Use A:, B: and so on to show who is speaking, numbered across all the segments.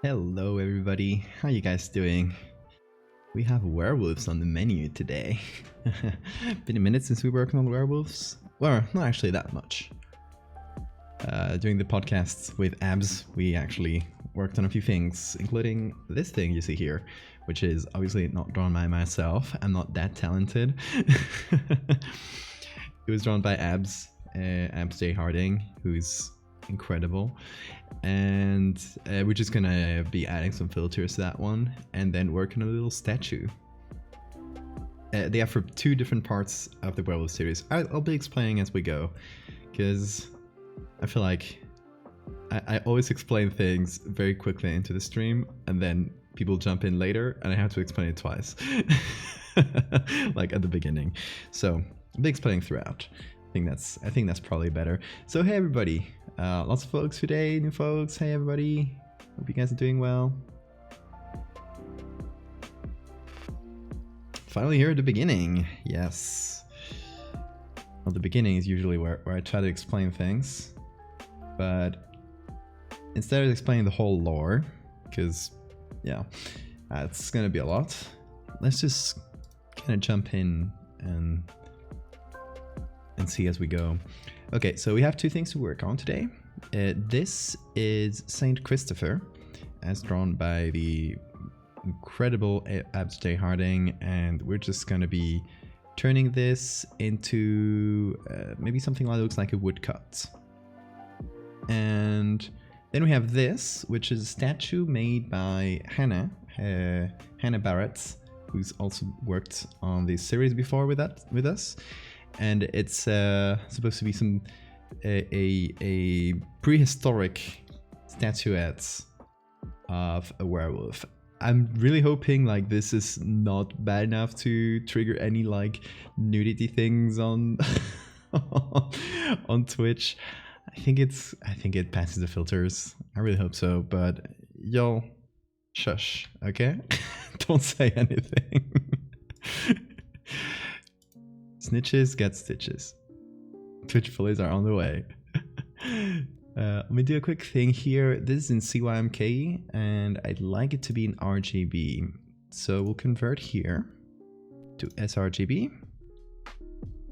A: Hello everybody, how you guys doing? We have werewolves on the menu today. Been a minute since we worked on werewolves. Well, not actually that much. Doing the podcasts with Abs, we actually worked on a few things, including this thing you see here, which is obviously not drawn by myself. I'm not that talented. It was drawn by Abs, Abs J. Harding, who's incredible, and we're just gonna be adding some filters to that one and then work on a little statue. They are for two different parts of the Werewolf series. I'll be explaining as we go, because I feel like I always explain things very quickly into the stream and then people jump in later and I have to explain it twice. Like at the beginning. So I'll be explaining throughout. I think that's probably better. So hey everybody, lots of folks today, new folks. Hey everybody, hope you guys are doing well. Finally here at the beginning, yes. Well, the beginning is usually where I try to explain things, but instead of explaining the whole lore, because yeah, it's gonna be a lot, let's just kind of jump in and see as we go. Okay, so we have two things to work on today. This is Saint Christopher, as drawn by the incredible Abs J. Harding, and we're just gonna be turning this into maybe something that looks like a woodcut. And then we have this, which is a statue made by Hannah Barrett, who's also worked on the series before with us. And it's supposed to be some a prehistoric statuette of a werewolf. I'm really hoping like this is not bad enough to trigger any like nudity things on on Twitch. I think it passes the filters. I really hope so, but y'all shush, okay? Don't say anything. Snitches get stitches. Twitch bullies are on the way. Let me do a quick thing here. This is in CYMK and I'd like it to be in RGB. So we'll convert here to sRGB.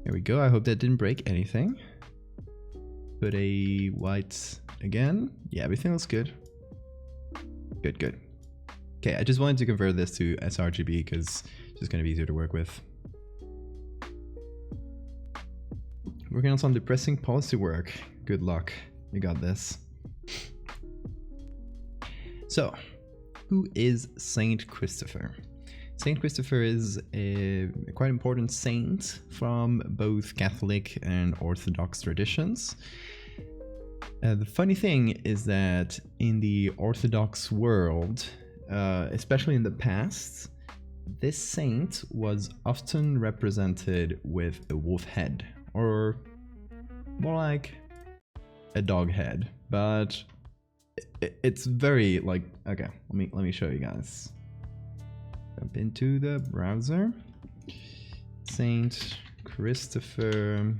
A: There we go. I hope that didn't break anything. Put a white again. Yeah, everything looks good. Good. Okay, I just wanted to convert this to sRGB because it's just going to be easier to work with. Working on some depressing policy work. Good luck. You got this. So, who is Saint Christopher? Saint Christopher is a quite important saint from both Catholic and Orthodox traditions. The funny thing is that in the Orthodox world, especially in the past, this saint was often represented with a wolf head, or more like a dog head, but it's very like, okay, let me show you guys. Jump into the browser. Saint Christopher,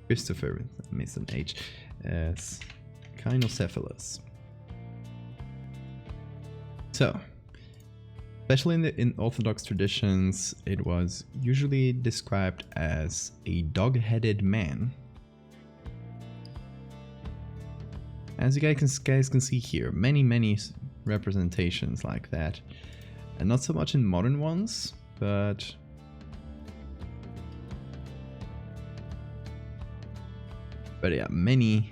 A: that means an H, as Kynocephalus. So, especially in Orthodox traditions, it was usually described as a dog-headed man. As you guys can see here, many representations like that. And not so much in modern ones, but yeah, many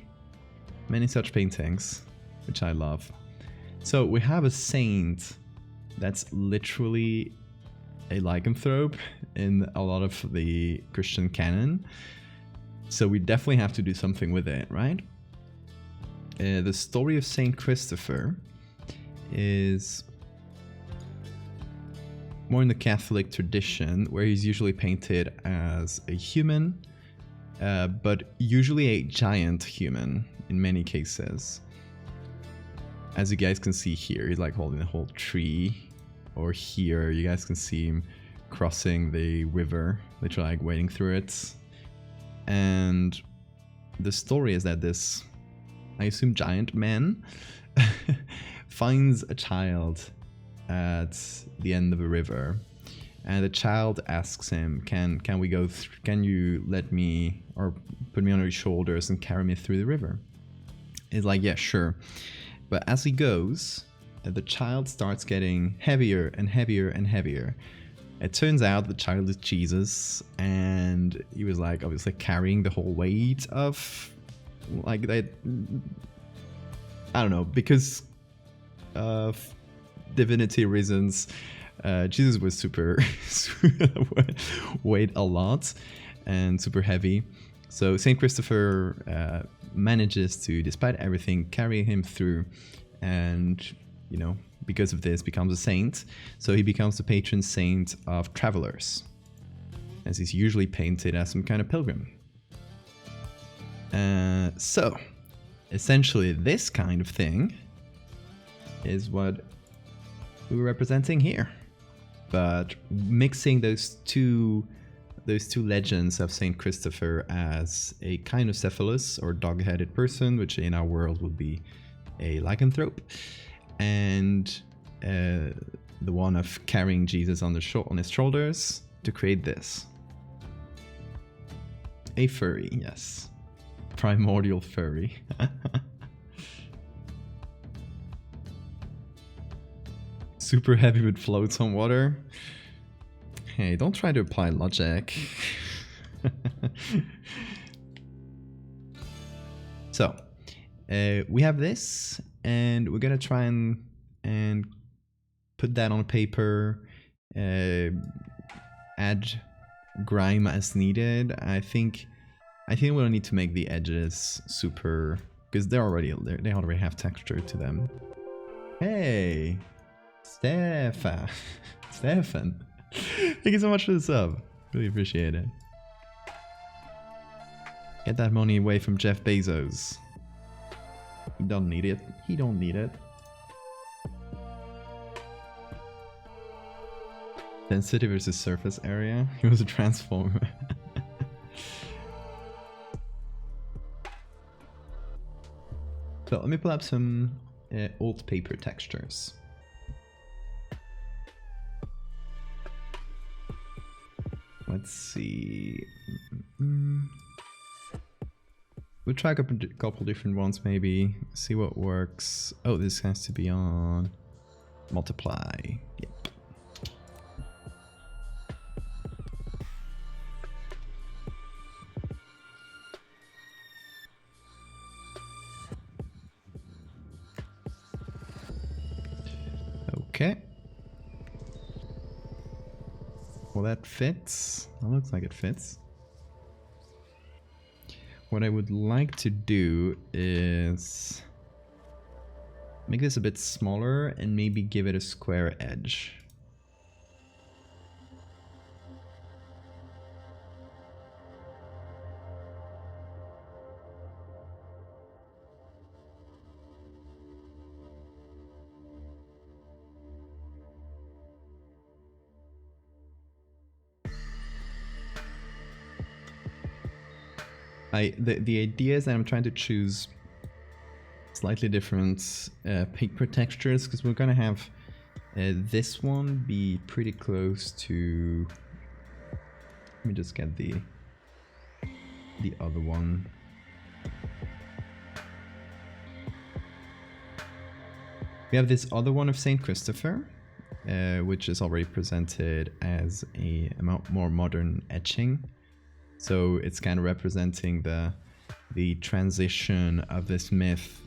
A: such paintings, which I love. So we have a saint that's literally a lycanthrope in a lot of the Christian canon. So we definitely have to do something with it, right? The story of Saint Christopher is more in the Catholic tradition, where he's usually painted as a human, but usually a giant human in many cases. As you guys can see here, he's like holding a whole tree. Or here, you guys can see him crossing the river, literally like wading through it. And the story is that this I assume giant man, finds a child at the end of a river, and the child asks him, can we go can you let me, or put me on your shoulders and carry me through the river? He's like, yeah, sure. But as he goes, the child starts getting heavier and heavier and heavier. It turns out the child is Jesus, and he was like obviously carrying the whole weight of like that. I don't know, because of divinity reasons, Jesus was super weighed a lot and super heavy. So Saint Christopher manages to, despite everything, carry him through, and you know, because of this, becomes a saint. So he becomes the patron saint of travelers, as he's usually painted as some kind of pilgrim. So essentially this kind of thing is what we're representing here, but mixing those two legends of Saint Christopher as a kynocephalus, or dog-headed person, which in our world would be a lycanthrope, and the one of carrying Jesus on his shoulders, to create this. A furry, yes. Primordial furry. Super heavy but floats on water. Hey, don't try to apply logic. So, we have this, and we're gonna try and put that on paper, add grime as needed. I think we'll need to make the edges super, because they already have texture to them. Hey, Stefan. Thank you so much for the sub. Really appreciate it. Get that money away from Jeff Bezos. He don't need it. He don't need it. Density versus surface area. He was a transformer. So let me pull up some old paper textures. Let's see. We'll try a couple different ones, maybe. See what works. Oh, this has to be on multiply. Yep. Okay. Well, that fits. That looks like it fits. What I would like to do is make this a bit smaller and maybe give it a square edge. The idea is that I'm trying to choose slightly different paper textures, because we're gonna have this one be pretty close to. Let me just get the other one. We have this other one of Saint Christopher, which is already presented as a more modern etching. So it's kind of representing the transition of this myth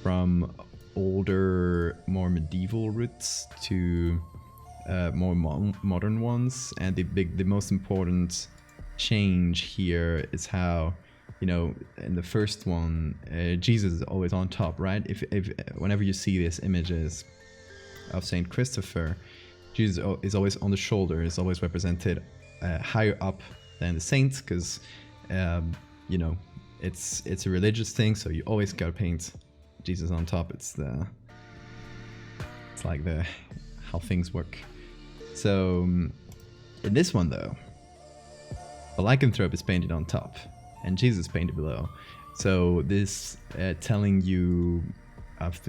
A: from older, more medieval roots to more modern ones. And the most important change here is how, you know, in the first one, Jesus is always on top, right? If whenever you see these images of Saint Christopher, Jesus is always on the shoulder, is always represented higher up than the saints, because you know, it's a religious thing, so you always gotta paint Jesus on top. It's like how things work. So in this one though, the lycanthrope is painted on top and Jesus is painted below. So this telling you of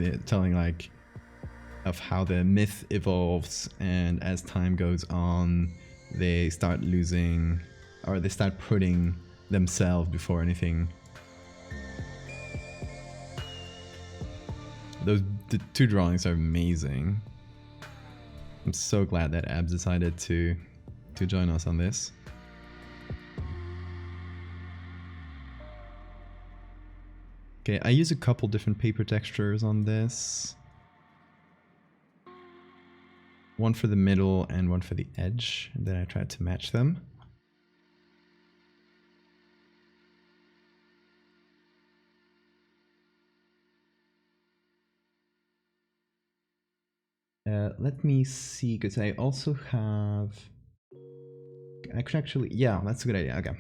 A: of how the myth evolves, and as time goes on, they start losing, or they start putting themselves before anything. The two drawings are amazing. I'm so glad that Abs decided to join us on this. Okay, I use a couple different paper textures on this. One for the middle and one for the edge, and then I tried to match them. Let me see, because I also have... Actually, yeah, that's a good idea. Okay.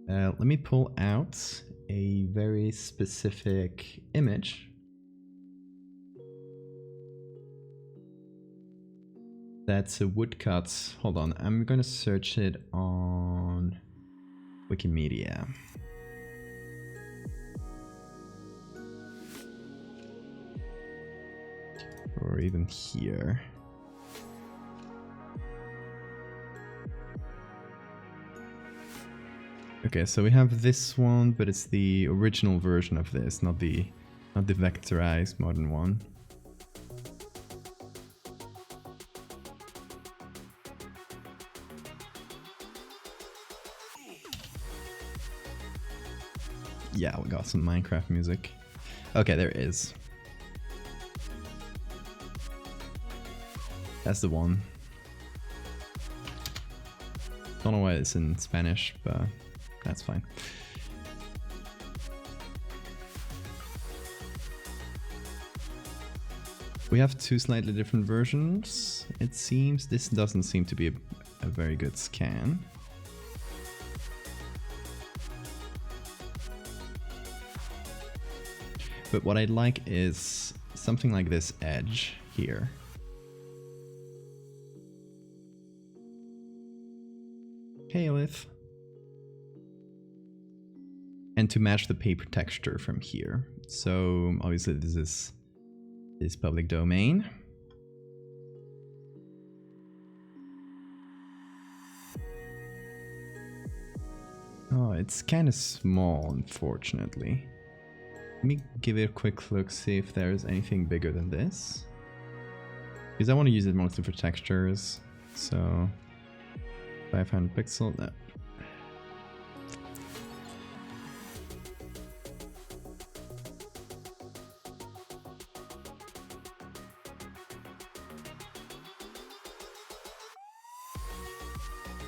A: Let me pull out a very specific image. That's a woodcut. Hold on, I'm gonna search it on Wikimedia. Or even here. Okay, so we have this one, but it's the original version of this, not the vectorized modern one. Yeah, we got some Minecraft music. Okay, there it is. That's the one. Don't know why it's in Spanish, but that's fine. We have two slightly different versions, it seems. This doesn't seem to be a very good scan. But what I'd like is something like this edge here. Caliph. And to match the paper texture from here. So obviously this is public domain. Oh, it's kind of small, unfortunately. Let me give it a quick look, see if there's anything bigger than this. Because I want to use it mostly for textures. So 500 pixel. No.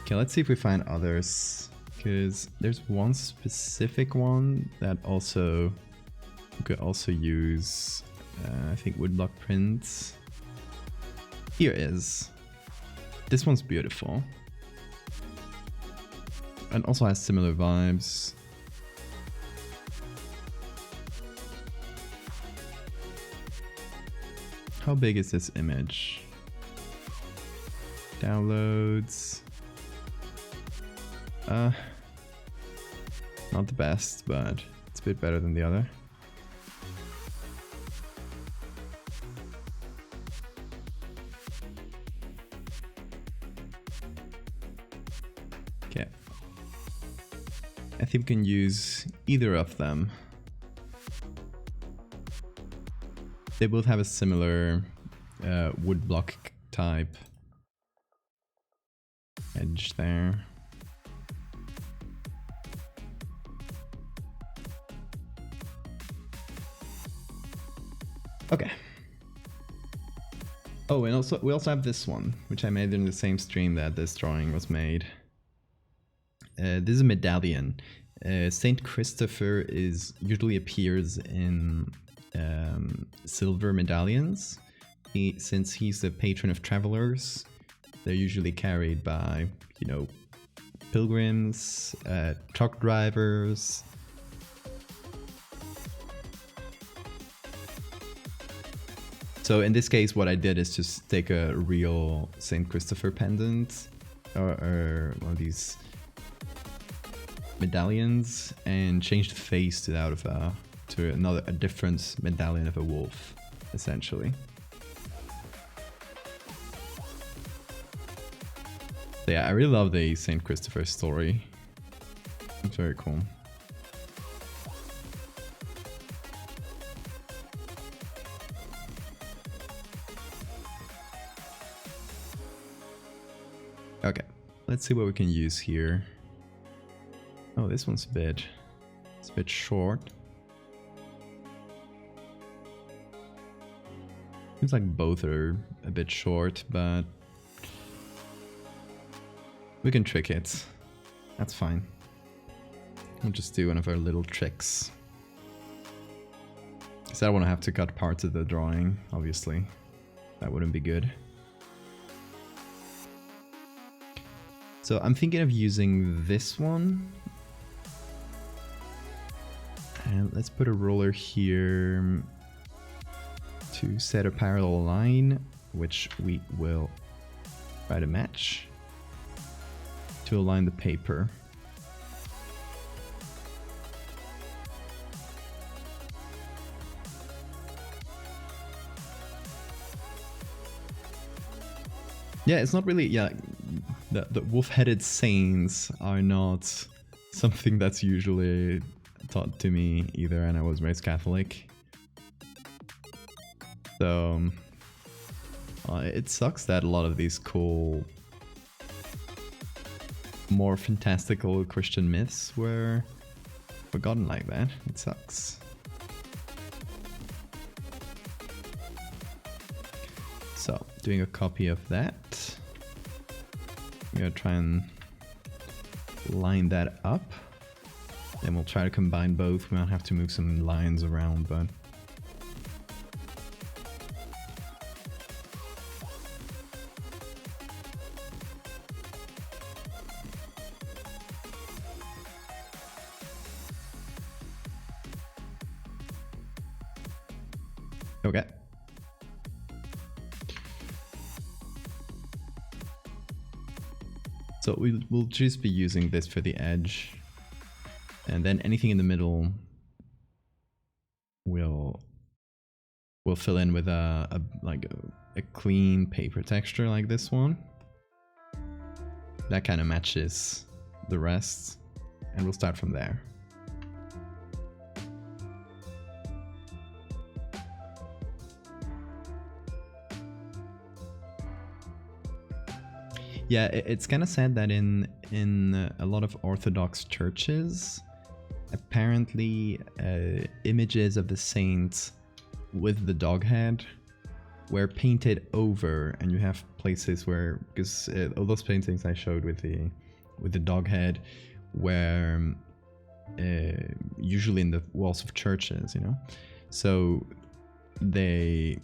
A: Okay, let's see if we find others. Because there's one specific one that also you could also use. I think woodblock prints. Here is. This one's beautiful. And also has similar vibes. How big is this image? Downloads. Not the best, but it's a bit better than the other. Okay. I think we can use either of them. They both have a similar woodblock type edge there. Okay. Oh, and also we also have this one, which I made in the same stream that this drawing was made. This is a medallion. Saint Christopher usually appears in silver medallions. Since he's the patron of travelers, they're usually carried by, you know, pilgrims, truck drivers. So in this case, what I did is just take a real Saint Christopher pendant, or one of these medallions and change the face to that of a different medallion of a wolf, essentially. So yeah, I really love the Saint Christopher story. It's very cool. Okay, let's see what we can use here. Oh, this one's it's a bit short. Seems like both are a bit short, but we can trick it. That's fine. We'll just do one of our little tricks. Because I don't want to have to cut parts of the drawing, obviously. That wouldn't be good. So I'm thinking of using this one. And let's put a roller here to set a parallel line, which we will try to match to align the paper. Yeah, it's not really, yeah, the wolf-headed saints are not something that's usually taught to me either, and I was raised Catholic. So, it sucks that a lot of these cool, more fantastical Christian myths were forgotten like that. It sucks. So, doing a copy of that. I'm gonna try and line that up. Then we'll try to combine both. We might have to move some lines around, but... Okay. So we'll just be using this for the edge, and then anything in the middle we'll fill in with a clean paper texture like this one. That kind of matches the rest, and we'll start from there. Yeah, it's kind of sad that in a lot of Orthodox churches, apparently images of the saints with the dog head were painted over, and you have places where, because all those paintings I showed with the dog head were usually in the walls of churches, you know, so they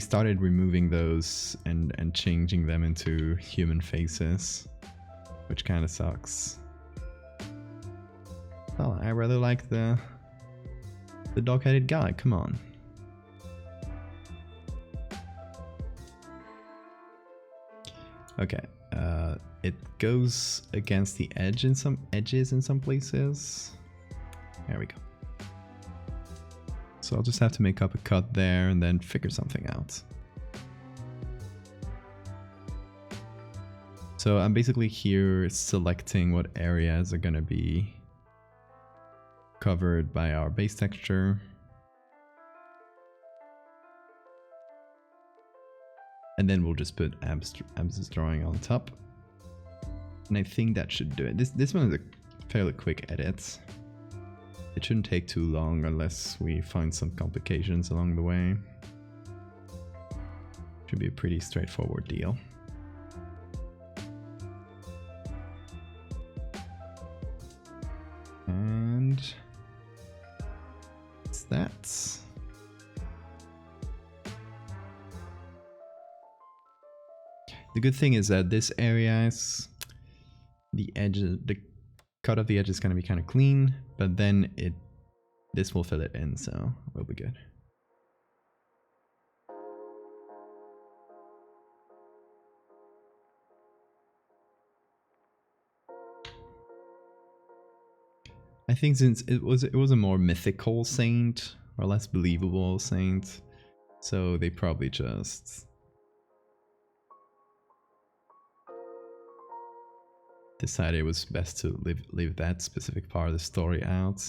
A: started removing those and changing them into human faces, which kind of sucks. Well, I rather like the dog-headed guy, come on. Okay, it goes against the edges in some places. There we go. So I'll just have to make up a cut there and then figure something out. So I'm basically here selecting what areas are gonna be covered by our base texture. And then we'll just put Abs's drawing on top. And I think that should do it. This one is a fairly quick edit. It shouldn't take too long unless we find some complications along the way. Should be a pretty straightforward deal. And it's that. The good thing is that this area is the cut of the edge is going to be kind of clean, but then this will fill it in, so we'll be good. think since it was a more mythical saint or less believable saint, so they probably just decided it was best to leave that specific part of the story out.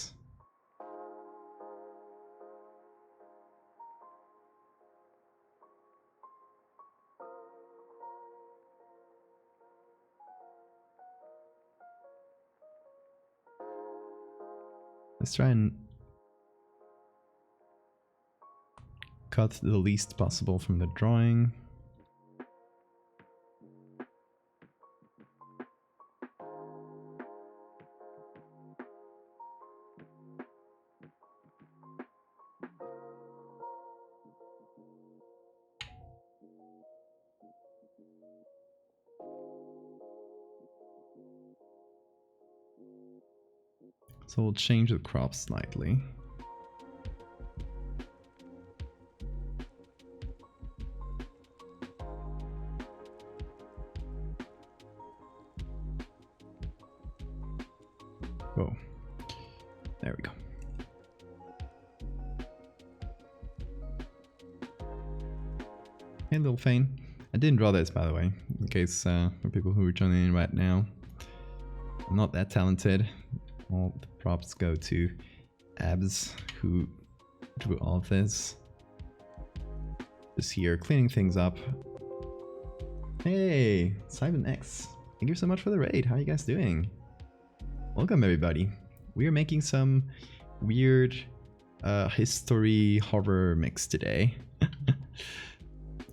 A: Let's try and cut the least possible from the drawing. So we'll change the crop slightly. Whoa. There we go. Hey, little Fane. I didn't draw this, by the way, in case for people who are joining in right now. I'm not that talented. All the props go to Abs, who drew all of this. Just here, cleaning things up. Hey, Simon X. Thank you so much for the raid. How are you guys doing? Welcome, everybody. We are making some weird history horror mix today.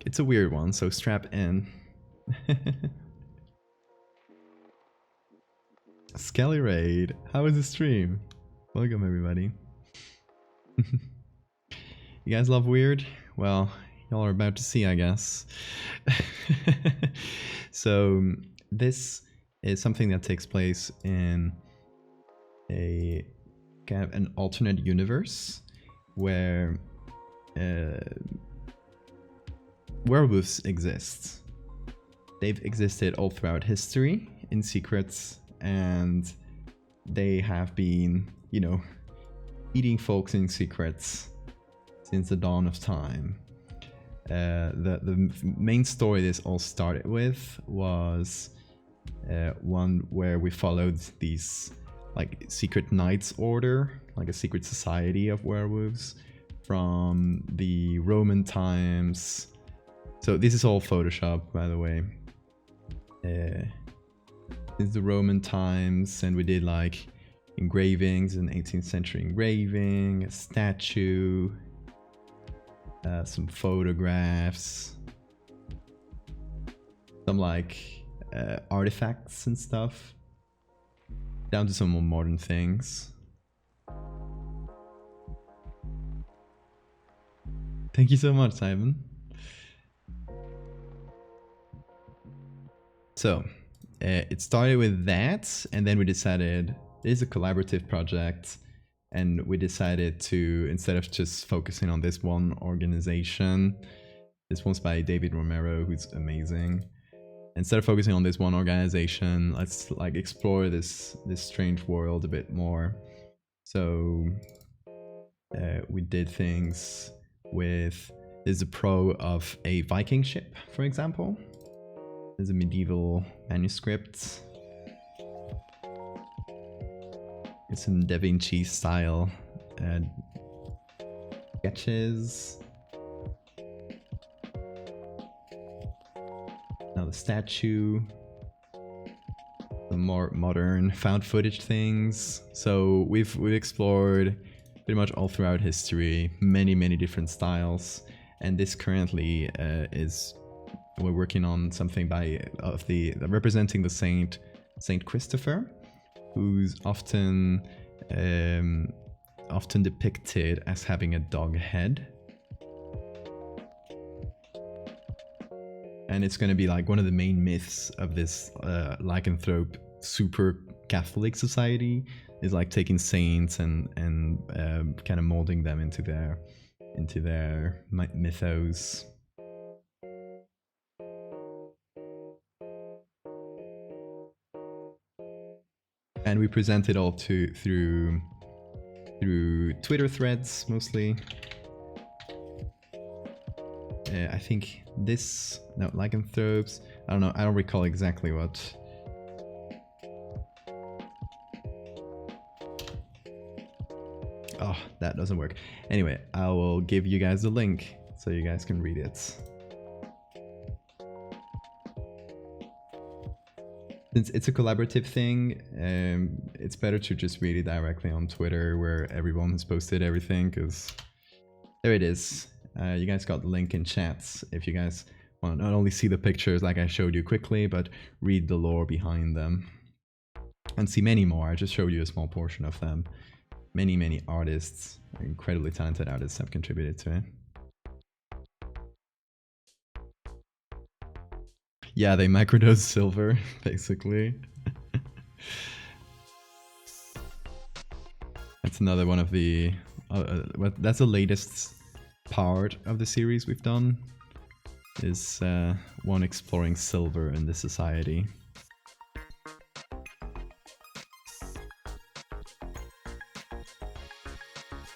A: It's a weird one, so strap in. Skelly raid. How was the stream? Welcome, everybody. You guys love weird? Well, y'all are about to see, I guess. So this is something that takes place in a kind of an alternate universe where werewolves exist. They've existed all throughout history in secrets, and they have been, you know, eating folks in secrets since the dawn of time. The main story this all started with was one where we followed these like secret knights order, like a secret society of werewolves from the Roman times. So this is all Photoshop, by the way. It's the Roman times, and we did like engravings, an 18th century engraving, a statue, some photographs, some like artifacts and stuff, down to some more modern things. Thank you so much, Simon. So it started with that, and then we decided it is a collaborative project, and we decided to, instead of just focusing on this one organization, this one's by David Romero, who's amazing. Instead of focusing on this one organization, let's like explore this strange world a bit more. So we did things with, there's a pro of a Viking ship, for example. There's a medieval manuscript. It's some Da Vinci style sketches. Now the statue. The more modern found footage things. So we've explored pretty much all throughout history, many different styles, and this currently we're working on something representing the Saint Christopher, who's often depicted as having a dog head. And it's going to be like one of the main myths of this lycanthrope super Catholic society is like taking saints and kind of molding them into their mythos. And we present it all through Twitter threads mostly. I think this, no, lycanthropes, I don't know, I don't recall exactly what. Oh, that doesn't work. Anyway, I will give you guys the link so you guys can read it. Since it's a collaborative thing, it's better to just read it directly on Twitter where everyone has posted everything, because there it is. You guys got the link in chats if you guys want to not only see the pictures like I showed you quickly, but read the lore behind them. And see many more. I just showed you a small portion of them. Many artists, incredibly talented artists, have contributed to it. Yeah, they microdose silver, basically. That's another one of the... that's the latest part of the series we've done, is one exploring silver in this society.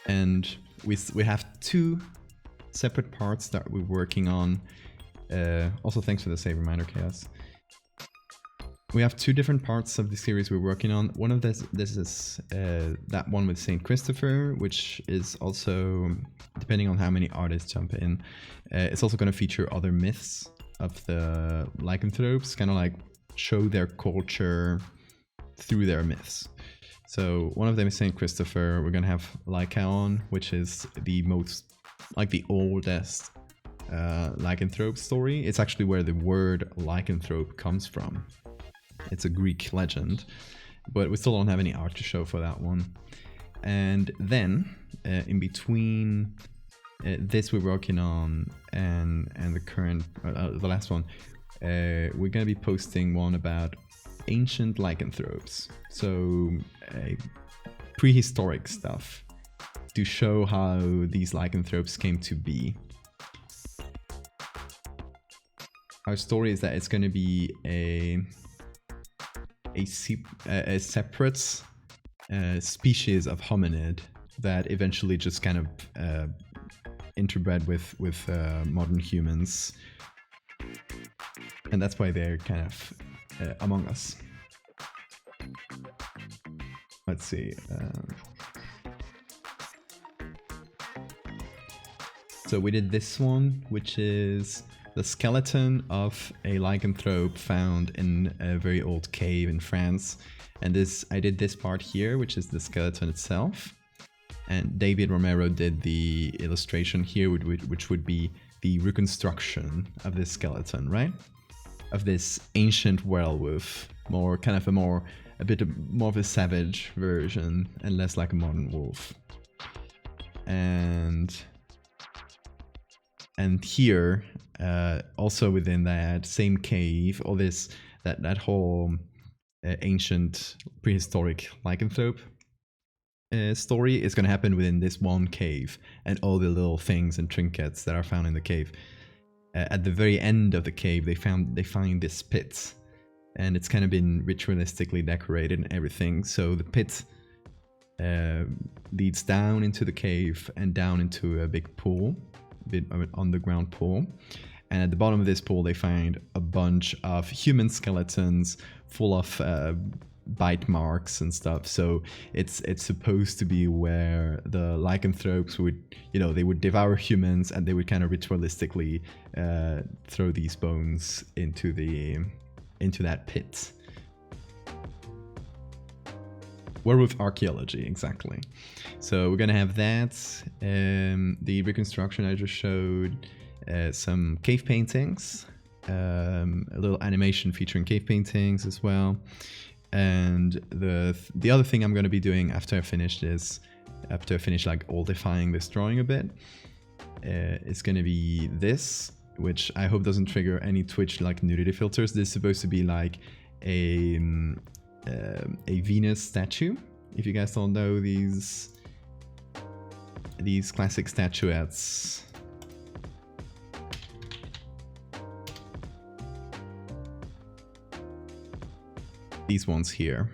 A: And we have two separate parts that we're working on. Also, thanks for the save reminder, Chaos. We have two different parts of the series we're working on. One of this is that one with Saint Christopher, which is also, depending on how many artists jump in, it's also going to feature other myths of the lycanthropes, kind of like show their culture through their myths. So one of them is Saint Christopher. We're going to have Lycaon, which is the most, like the oldest lycanthrope story. It's actually where the word lycanthrope comes from. It's a Greek legend, but we still don't have any art to show for that one. And then, in between this we're working on and the current, the last one, we're going to be posting one about ancient lycanthropes. So, prehistoric stuff to show how these lycanthropes came to be. Our story is that it's going to be a separate species of hominid that eventually just kind of interbred with modern humans, and that's why they're kind of among us. Let's see. So we did this one, which is the skeleton of a lycanthrope found in a very old cave in France. And I did this part here, which is the skeleton itself. And David Romero did the illustration here, which would be the reconstruction of this skeleton, right? Of this ancient werewolf, a bit more of a savage version and less like a modern wolf. And here, also within that same cave, or that whole ancient prehistoric lycanthrope story is going to happen within this one cave, and all the little things and trinkets that are found in the cave. At the very end of the cave, they find this pit, and it's kind of been ritualistically decorated and everything. So the pit leads down into the cave and down into a big pool, a bit of an underground pool. And at the bottom of this pool, they find a bunch of human skeletons full of bite marks and stuff. So it's supposed to be where the lycanthropes would, they would devour humans, and they would kind of ritualistically throw these bones into that pit. Werewolf archaeology, exactly. So we're gonna have that. The reconstruction I just showed. Some cave paintings, a little animation featuring cave paintings as well. And the other thing I'm going to be doing after I finish like oldifying this drawing a bit, is going to be this, which I hope doesn't trigger any Twitch like nudity filters. This is supposed to be like a Venus statue. If you guys don't know these classic statuettes. These ones here.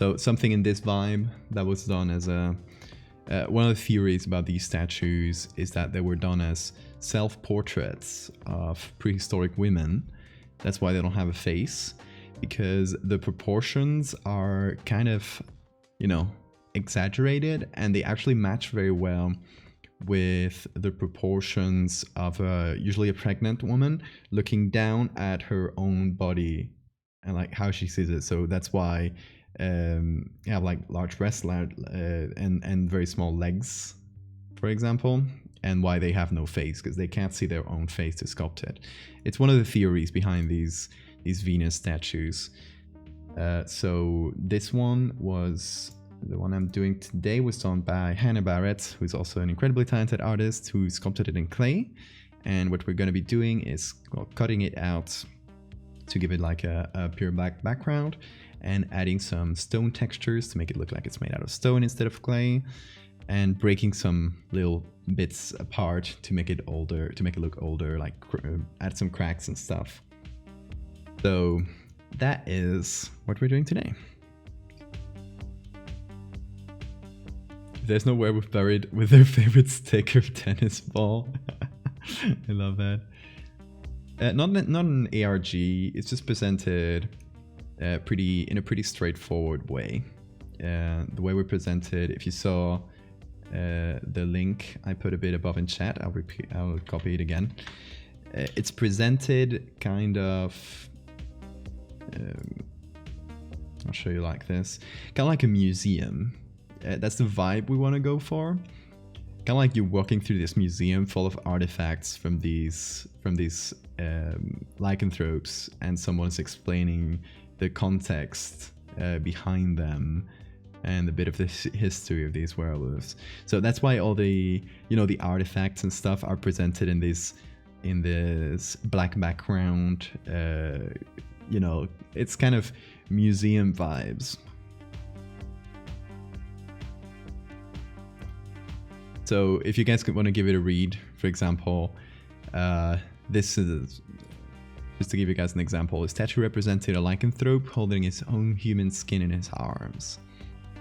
A: So something in this vibe that was done as a... one of the theories about these statues is that they were done as self-portraits of prehistoric women. That's why they don't have a face, because the proportions are kind of, you know, exaggerated, and they actually match very well with the proportions of usually a pregnant woman looking down at her own body and like how she sees it. So that's why you have like large breasts and very small legs, for example, and why they have no face, because they can't see their own face to sculpt it. It's one of the theories behind these Venus statues. So this one was... the one I'm doing today was done by Hannah Barrett, who's also an incredibly talented artist who sculpted it in clay. And what we're going to be doing is, well, cutting it out to give it like a pure black background and adding some stone textures to make it look like it's made out of stone instead of clay, and breaking some little bits apart to make it older, to make it look older, like add some cracks and stuff. So that is what we're doing today. There's no werewolf buried with their favorite stick or tennis ball. I love that. Not an ARG. It's just presented in a pretty straightforward way. The way we presented, if you saw the link I put a bit above in chat, I'll copy it again. It's presented kind of... I'll show you like this. Kind of like a museum. That's the vibe we want to go for. Kind of like you're walking through this museum full of artifacts from these lycanthropes, and someone's explaining the context behind them and a bit of the history of these werewolves. So that's why all the, you know, the artifacts and stuff are presented in this black background. You know, it's kind of museum vibes. So if you guys want to give it a read, for example, this is, just to give you guys an example, a statue represented a lycanthrope holding his own human skin in his arms.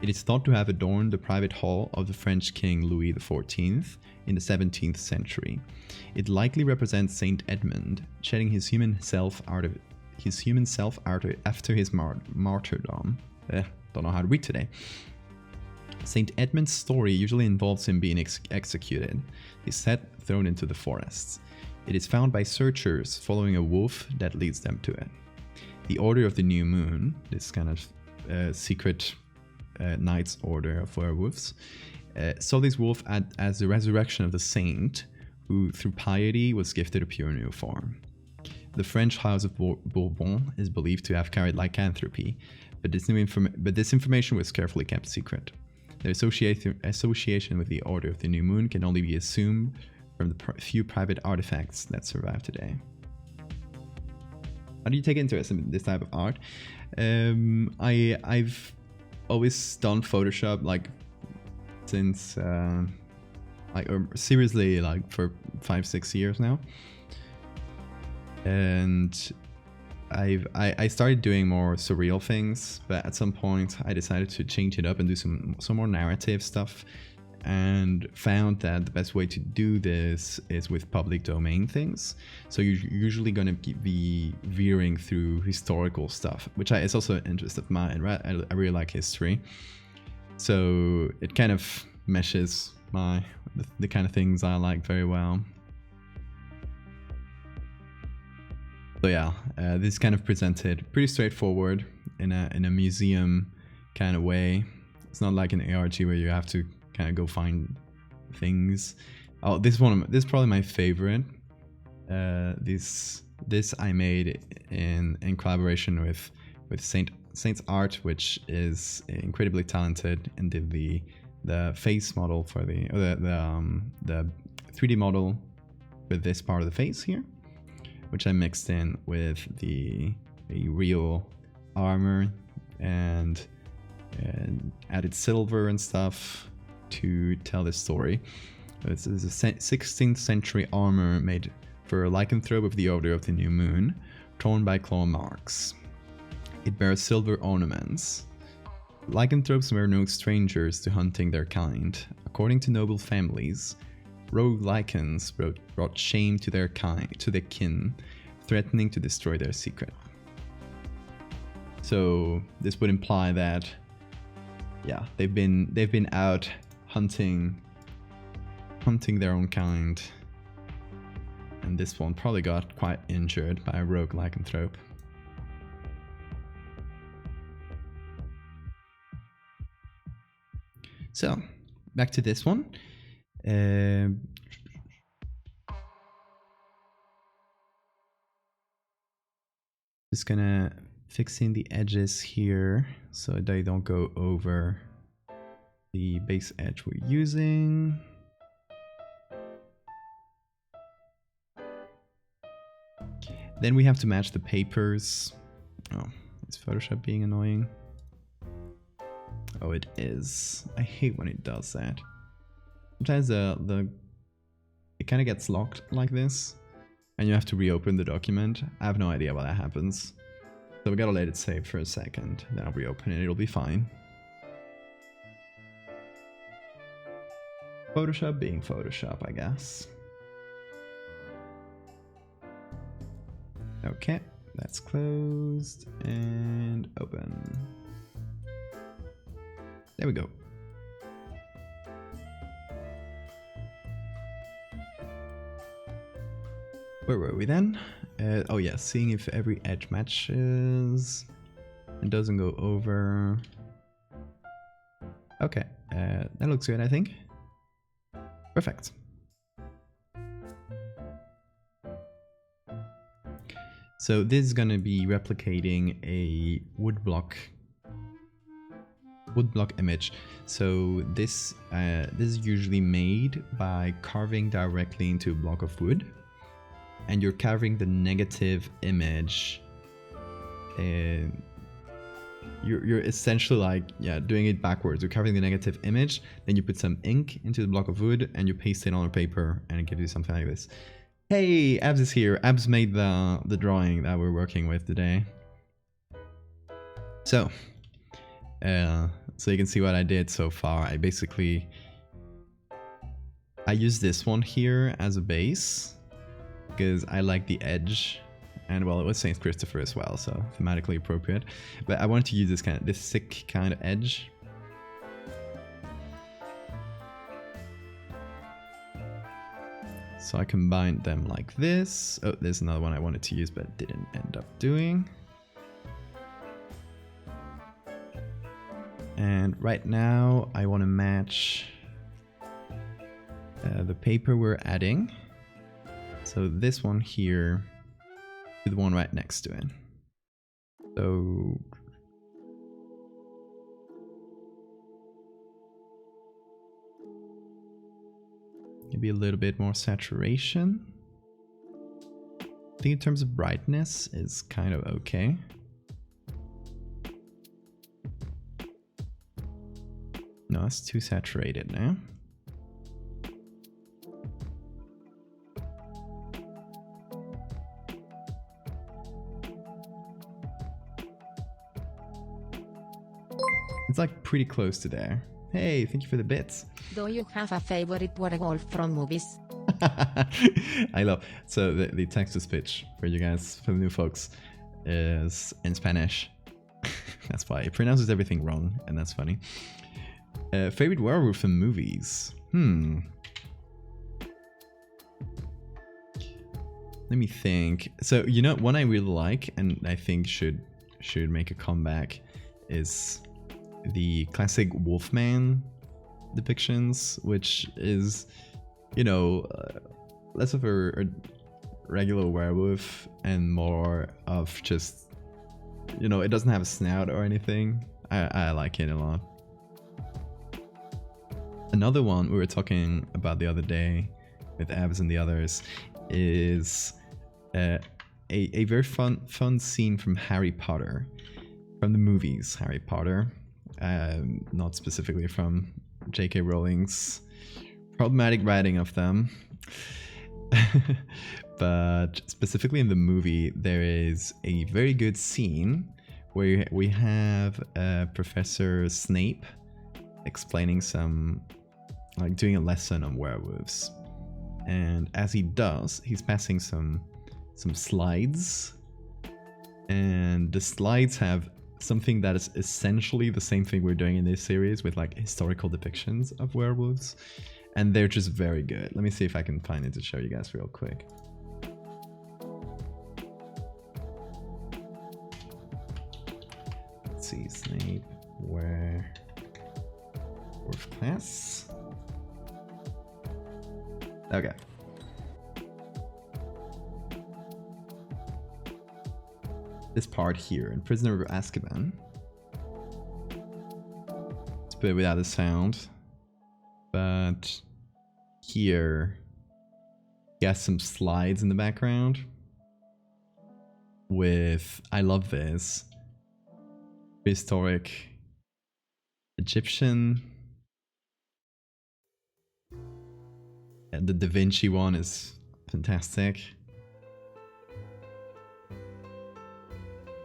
A: It is thought to have adorned the private hall of the French king Louis XIV in the 17th century. It likely represents Saint Edmund shedding his human self after his martyrdom. Don't know how to read today. Saint Edmund's story usually involves him being executed, his head thrown into the forests. It is found by searchers following a wolf that leads them to it. The Order of the New Moon, this kind of secret knight's order of werewolves, saw this wolf as the resurrection of the saint, who through piety was gifted a pure new form. The French House of Bourbon is believed to have carried lycanthropy, but this information was carefully kept secret. Their association with the Order of the New Moon can only be assumed from the few private artifacts that survive today. How do you take interest in this type of art? I've always done Photoshop like since seriously like for 5-6 years now, and I started doing more surreal things, but at some point I decided to change it up and do some more narrative stuff, and found that the best way to do this is with public domain things. So you're usually going to be veering through historical stuff, which is also an interest of mine, right? I really like history, so it kind of meshes the kind of things I like very well. So yeah, this kind of presented pretty straightforward in a museum kind of way. It's not like an ARG where you have to kind of go find things. Oh, this is probably my favorite. This I made in collaboration with Saint's Art, which is incredibly talented, and did the face model for the 3D model with this part of the face here, which I mixed in with a real armor and added silver and stuff to tell this story. This is a 16th century armor made for a lycanthrope of the Order of the New Moon, torn by claw marks. It bears silver ornaments, lycanthropes were no strangers to hunting their kind. According to noble families, rogue lycans brought shame to their kin, threatening to destroy their secret. So this would imply that, yeah, they've been out hunting their own kind, and this one probably got quite injured by a rogue lycanthrope. So back to this one. Just gonna fix in the edges here so they don't go over the base edge we're using. Then we have to match the papers. Oh, is Photoshop being annoying? Oh, it is. I hate when it does that. Sometimes it kind of gets locked like this, and you have to reopen the document. I have no idea why that happens. So we gotta let it save for a second, then I'll reopen it, it'll be fine. Photoshop being Photoshop, I guess. Okay, that's closed and open. There we go. Where were we then? Oh yeah, seeing if every edge matches and doesn't go over. Okay, that looks good, I think. Perfect. So this is gonna be replicating a woodblock image. So this is usually made by carving directly into a block of wood, and you're carving the negative image, and you're essentially like, yeah, doing it backwards. You're carving the negative image, then you put some ink into the block of wood and you paste it on a paper, and it gives you something like this. Hey, Abs is here. Abs made the drawing that we're working with today. So you can see what I did so far. I used this one here as a base because I like the edge, and well, it was Saint Christopher as well, so thematically appropriate. But I wanted to use this thick kind of edge. So I combined them like this. Oh, there's another one I wanted to use but didn't end up doing. And right now I want to match the paper we're adding. So this one here to the one right next to it. So maybe a little bit more saturation. I think in terms of brightness is kind of okay. No, it's too saturated now. It's like pretty close to there. Hey, thank you for the bits.
B: Do you have a favorite werewolf from movies?
A: I love. So the text to speech for you guys, for the new folks, is in Spanish. That's why it pronounces everything wrong, and that's funny. Favorite werewolf from movies? Let me think. So you know, one I really like, and I think should make a comeback, is the classic Wolfman depictions, which is, you know, less of a regular werewolf and more of just, you know, it doesn't have a snout or anything. I like it a lot. Another one we were talking about the other day with Abs and the others is a very fun scene from Harry Potter, from the movies Harry Potter. Not specifically from J.K. Rowling's problematic writing of them, but specifically in the movie, there is a very good scene where we have Professor Snape explaining some, like doing a lesson on werewolves, and as he does, he's passing some slides, and the slides have something that is essentially the same thing we're doing in this series with like historical depictions of werewolves, and they're just very good. Let me see if I can find it to show you guys real quick. Let's see, Snape, werewolf class. Okay. This part here in Prisoner of Azkaban. It's a bit without the sound, but here he has some slides in the background with, I love this, historic Egyptian, and the Da Vinci one is fantastic.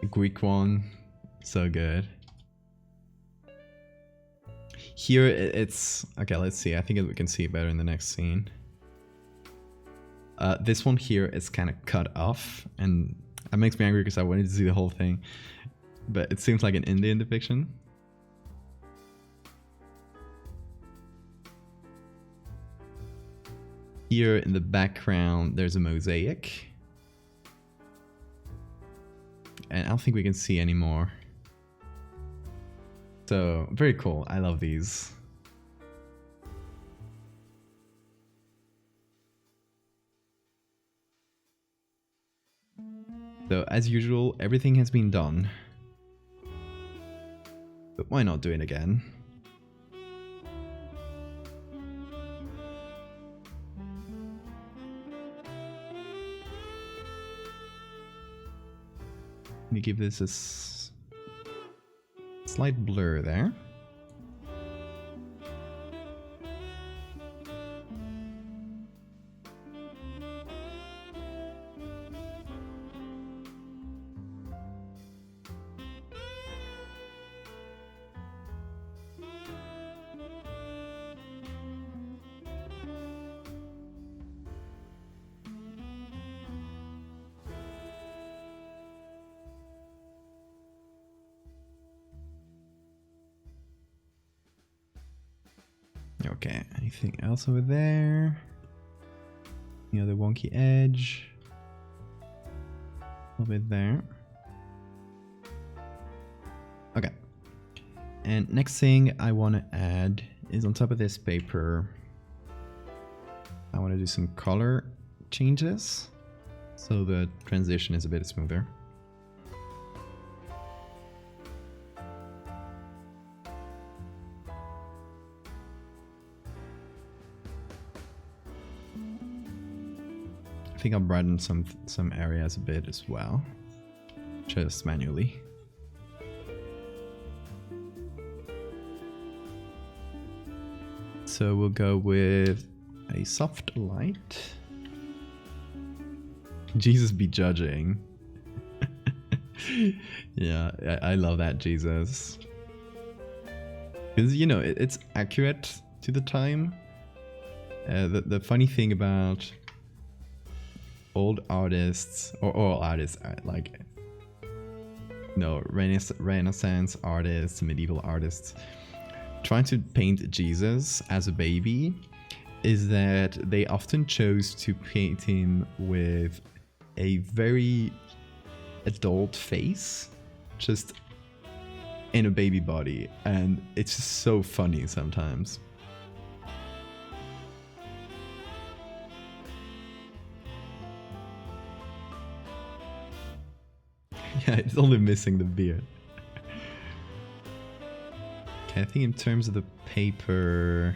A: The Greek one, so good. Here it's okay. Let's see. I think we can see it better in the next scene. This one here is kind of cut off, and that makes me angry because I wanted to see the whole thing. But it seems like an Indian depiction. Here in the background, there's a mosaic. And I don't think we can see anymore. So, very cool. I love these. So, as usual, everything has been done. But why not do it again? Let me give this a slight blur there. Okay, anything else over there? Any other wonky edge? A little bit there. Okay. And next thing I want to add is on top of this paper, I want to do some color changes so the transition is a bit smoother. I think I'll brighten some areas a bit as well, just manually. So we'll go with a soft light. Jesus be judging. Yeah, I love that, Jesus. Because, you know, it's accurate to the time. The funny thing about old artists, or all artists, like, no, Renaissance artists, medieval artists, trying to paint Jesus as a baby, is that they often chose to paint him with a very adult face, just in a baby body, and it's just so funny sometimes. Yeah, it's only missing the beard. Okay, I think in terms of the paper,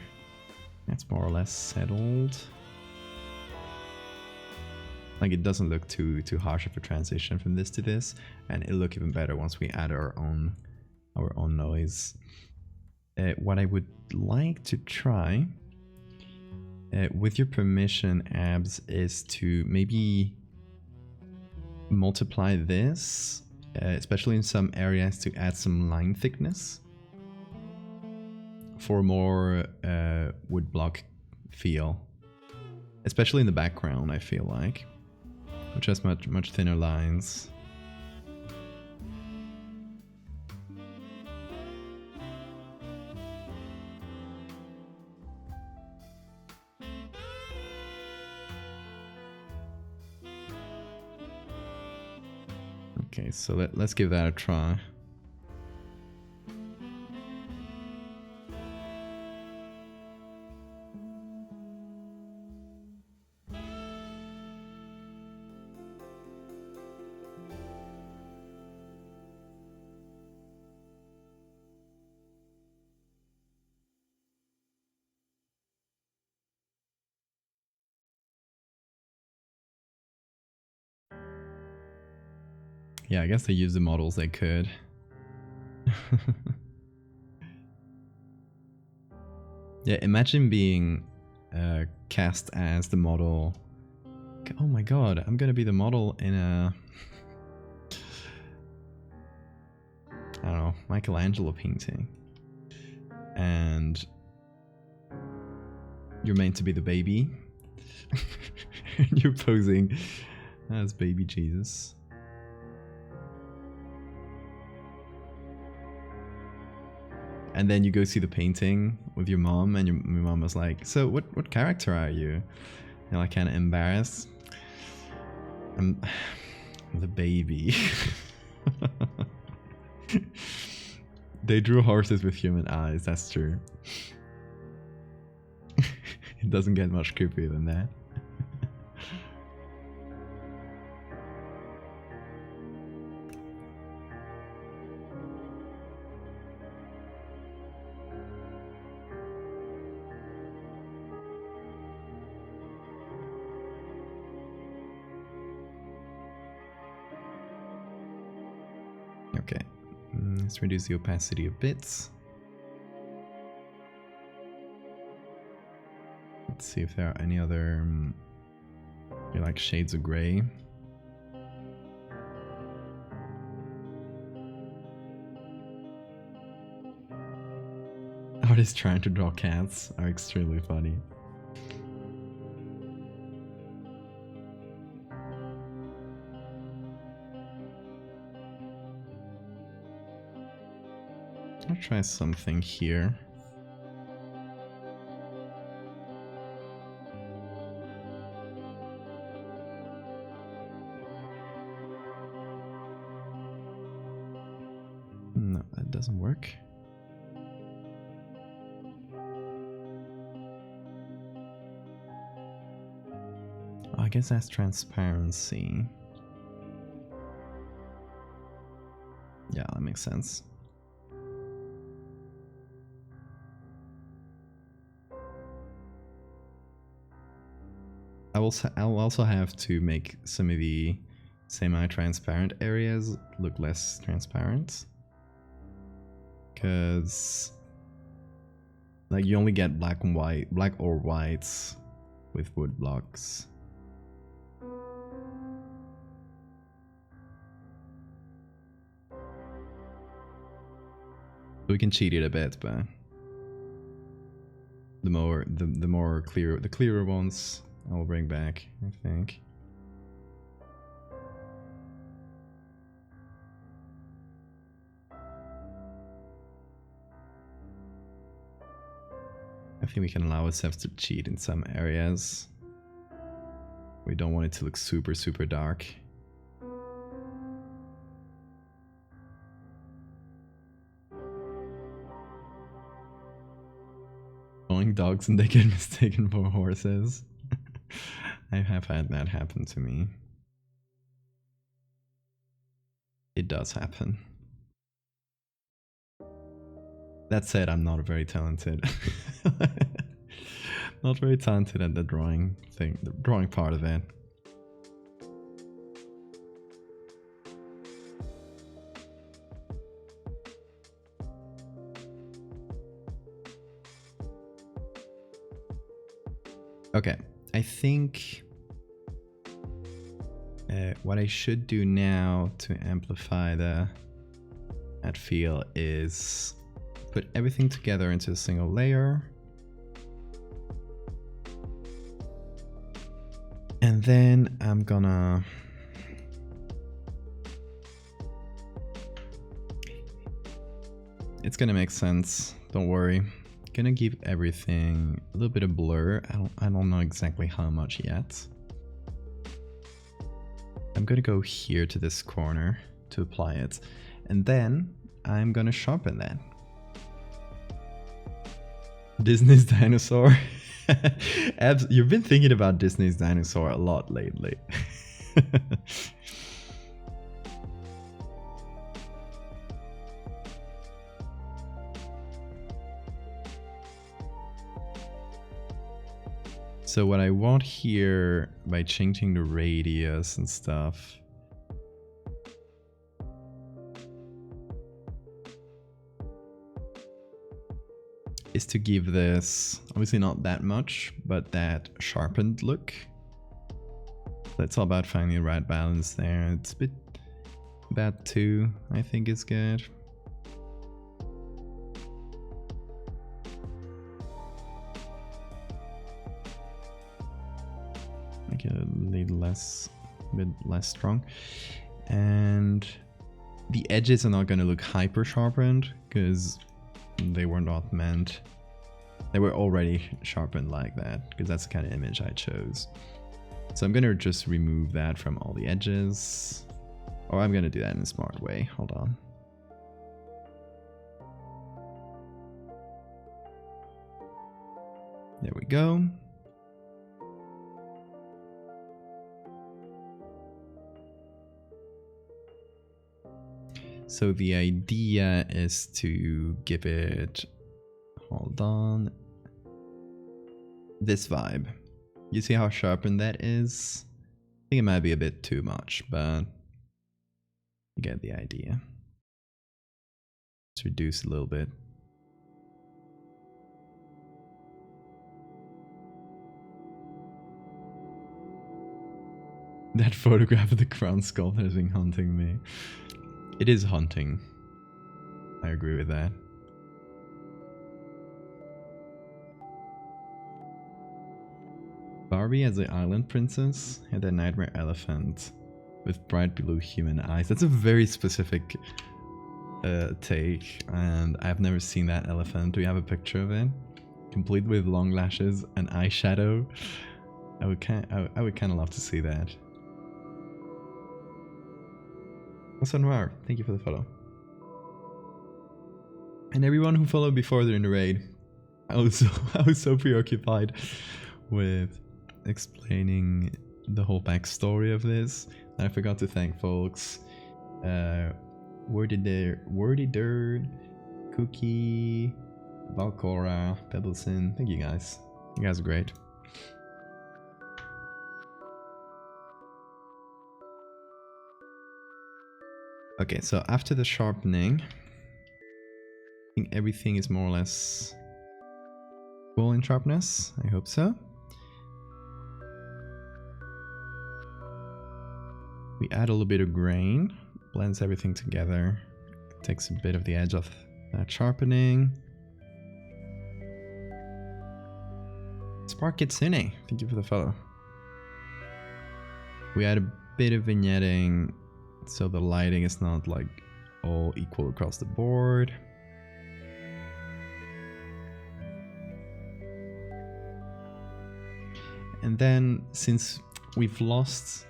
A: that's more or less settled. Like, it doesn't look too harsh of a transition from this to this, and it'll look even better once we add our own noise. What I would like to try, with your permission, Abs, is to maybe multiply this especially in some areas, to add some line thickness for a more woodblock feel, especially in the background. I feel like, which has much thinner lines. Okay, so let's give that a try. Yeah, I guess they used the models they could. Yeah, imagine being cast as the model. Oh my god, I'm gonna be the model in a... I don't know, Michelangelo painting. And you're meant to be the baby. You're posing as baby Jesus. And then you go see the painting with your mom, and your mom was like, so what character are you? You're like kind of embarrassed. I'm the baby. They drew horses with human eyes, that's true. It doesn't get much creepier than that. Okay, let's reduce the opacity a bit. Let's see if there are any other like shades of gray. Artists trying to draw cats are extremely funny. I'll try something here. No, that doesn't work. Oh, I guess that's transparency. Yeah, that makes sense. I'll also have to make some of the semi-transparent areas look less transparent, because like you only get black or whites with wood blocks. We can cheat it a bit, but the clearer ones I'll bring back, I think. I think we can allow ourselves to cheat in some areas. We don't want it to look super dark. Calling dogs and they get mistaken for horses. I have had that happen to me. It does happen. That said, I'm not very talented. Not very talented at the drawing thing, the drawing part of it. Okay, I think What I should do now to amplify that feel is put everything together into a single layer. And then I'm gonna it's gonna make sense, don't worry. Gonna give everything a little bit of blur. I don't know exactly how much yet. I'm gonna go here to this corner to apply it, and then I'm gonna sharpen that. Disney's dinosaur. You've been thinking about Disney's dinosaur a lot lately. So what I want here, by changing the radius and stuff, is to give this, obviously not that much, but that sharpened look. That's all about finding the right balance there. It's a bit, about 2, I think is good. Make it a little less, a bit less strong. And the edges are not going to look hyper sharpened because they were not meant. They were already sharpened like that because that's the kind of image I chose. So I'm going to just remove that from all the edges. Or I'm going to do that in a smart way. Hold on. There we go. So the idea is to give it, hold on, this vibe. You see how sharpened that is? I think it might be a bit too much, but you get the idea. Let's reduce a little bit. That photograph of the crown sculptor has been haunting me. It is haunting. I agree with that. Barbie as the island princess had a nightmare elephant with bright blue human eyes. That's a very specific take, and I've never seen that elephant. Do we have a picture of it? Complete with long lashes and eyeshadow. I would kind of love to see that. Also, Noir, thank you for the follow. And everyone who followed before they're in the raid. I was so preoccupied with explaining the whole backstory of this that I forgot to thank folks. Wordy Dirt, Cookie, Valcora, Pebbleson. Thank you guys. You guys are great. Okay, so after the sharpening, I think everything is more or less equal in sharpness. I hope so. We add a little bit of grain, blends everything together, takes a bit of the edge off that sharpening. Spark Kitsune, thank you for the follow. We add a bit of vignetting so the lighting is not like all equal across the board. And then since we've lost,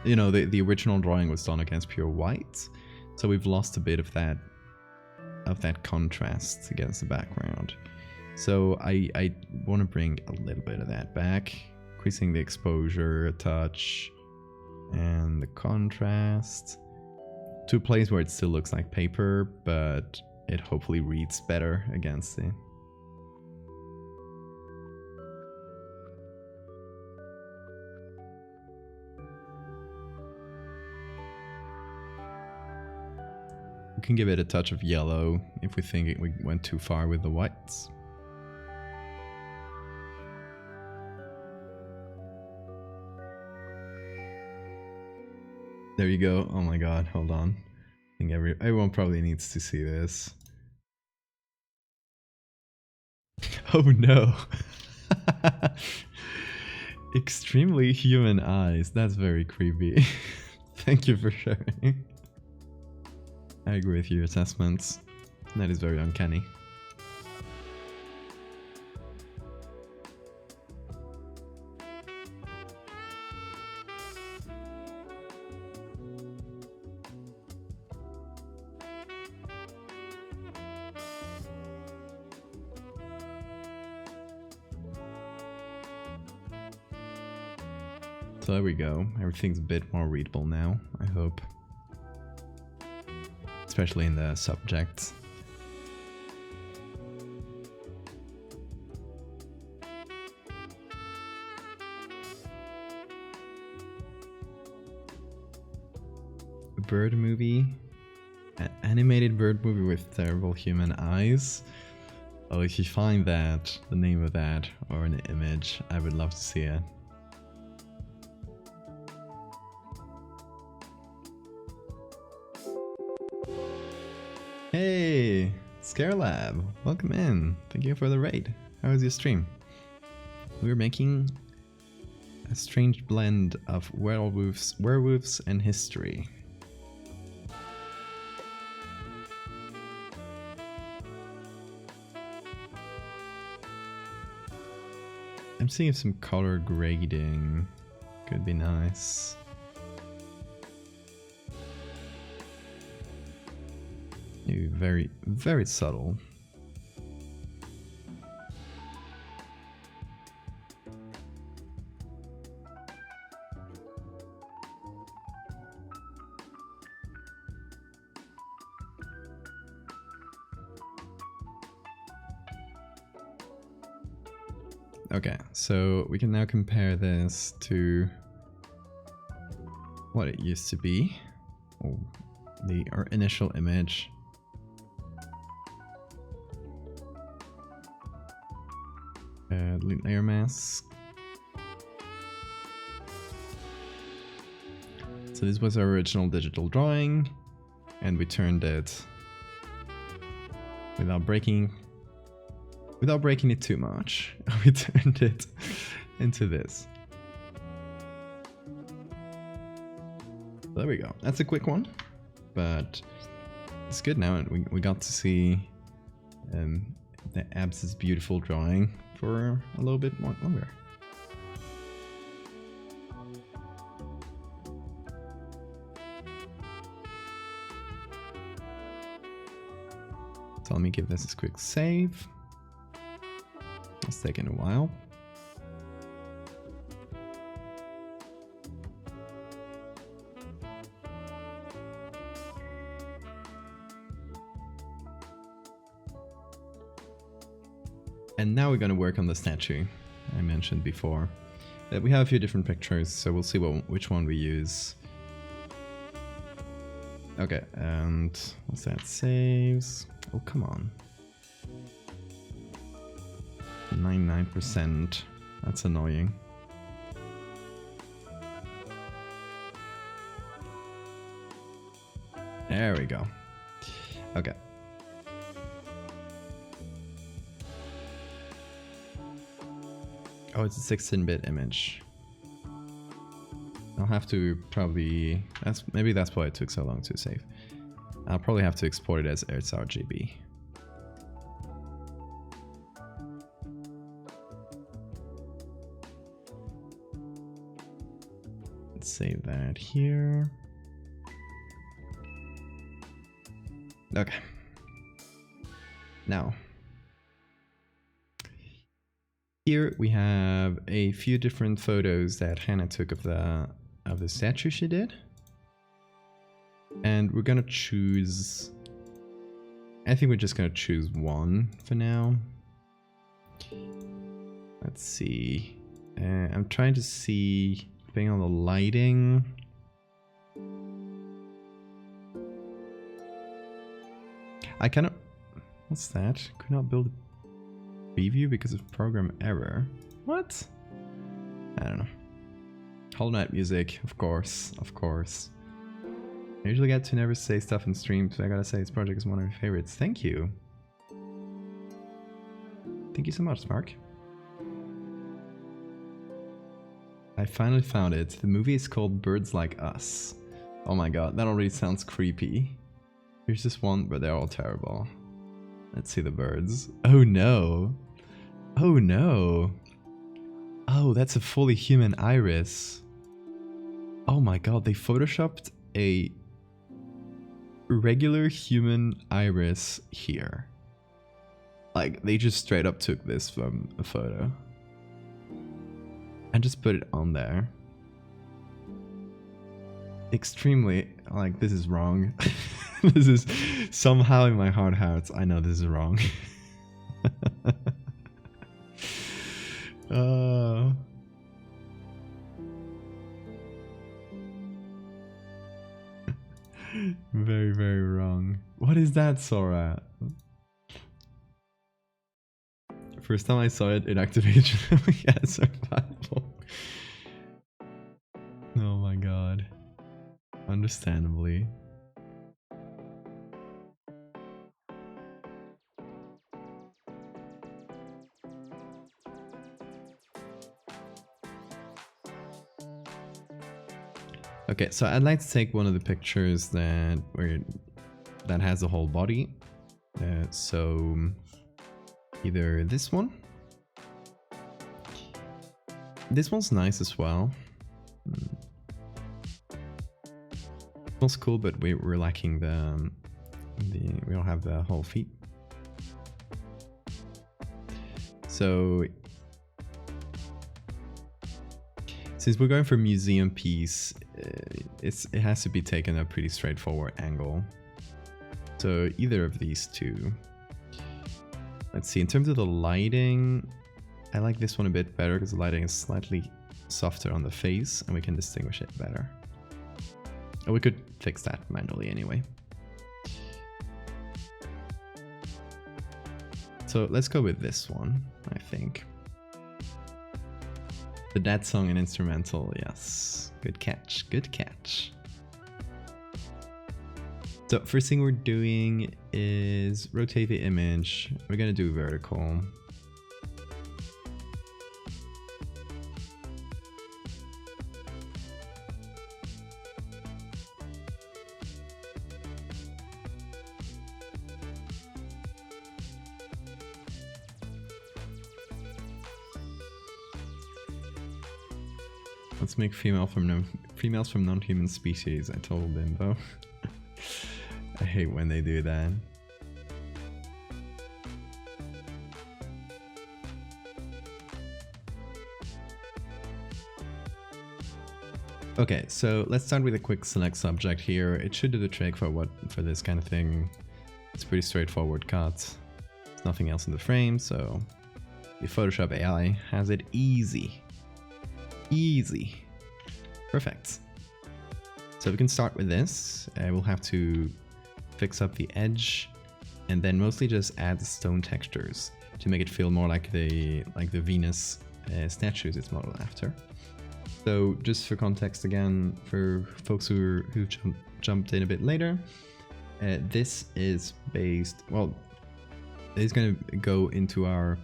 A: you know, the original drawing was done against pure white, so we've lost a bit of that contrast against the background. So I want to bring a little bit of that back, increasing the exposure a touch and the contrast to a place where it still looks like paper, but it hopefully reads better against it. We can give it a touch of yellow if we think we went too far with the whites. There you go. Oh my god, hold on. I think everyone probably needs to see this. Oh no. Extremely human eyes. That's very creepy. Thank you for sharing. I agree with your assessments. That is very uncanny. So there we go. Everything's a bit more readable now, I hope. Especially in the subjects. A bird movie? An animated bird movie with terrible human eyes? Oh, if you find that, the name of that, or an image, I would love to see it. Hey, Scarelab, welcome in. Thank you for the raid. How was your stream? We were making a strange blend of werewolves and history. I'm seeing some color grading. Could be nice. Maybe very, very subtle. Okay, so we can now compare this to what it used to be. Oh, our initial image. Delete layer mask. So this was our original digital drawing, and we turned it without breaking it too much. We turned it into this. So there we go. That's a quick one, but it's good now, and we got to see the Abs's beautiful drawing for a little bit more longer. So let me give this a quick save. It's taking a while. And now we're going to work on the statue I mentioned before. We have a few different pictures, so we'll see which one we use. Okay, and once that saves... Oh, come on. 99%. That's annoying. There we go. Okay. Oh, it's a 16-bit image. I'll have to probably... maybe that's why it took so long to save. I'll probably have to export it as RGB. Let's save that here. Okay. Now, here we have a few different photos that Hannah took of the statue she did. And we're gonna choose... I think we're just gonna choose one for now. Let's see. I'm trying to see, depending on the lighting. I cannot... What's that? Could not build a preview because of program error. What? I don't know. Hollow Knight music, of course, of course. I usually get to never say stuff in streams, but I gotta say this project is one of my favorites. Thank you. Thank you so much, Mark. I finally found it. The movie is called Birds Like Us. Oh my god, that already sounds creepy. Here's this one, but they're all terrible. Let's see the birds. Oh no. Oh no. Oh, that's a fully human iris. Oh my god, they photoshopped a regular human iris here. Like, they just straight up took this from a photo and just put it on there. Extremely, like, this is wrong. This is somehow in my heart of hearts, I know this is wrong. Very, very wrong. What is that, Sora? First time I saw it, it activated yeah, survival. Oh my god. Understandably. Okay, so I'd like to take one of the pictures that has the whole body. So either this one. This one's nice as well. This one's cool, but we're lacking we don't have the whole feet. So since we're going for museum piece, it has to be taken a pretty straightforward angle. So either of these two. Let's see, in terms of the lighting, I like this one a bit better because the lighting is slightly softer on the face and we can distinguish it better. Or we could fix that manually anyway. So let's go with this one, I think. The Dead Song and instrumental, yes. Good catch, good catch. So first thing we're doing is rotate the image. We're gonna do vertical. Let's make females from non-human species. I told them though. I hate when they do that. Okay, so let's start with a quick select subject here. It should do the trick for this kind of thing. It's pretty straightforward cut. There's nothing else in the frame, so the Photoshop AI has it easy. Easy. Perfect. So we can start with this. We'll have to fix up the edge and then mostly just add the stone textures to make it feel more like the Venus statues it's modeled after. So just for context again, for folks who jumped in a bit later, this is based, well, it's going to go into our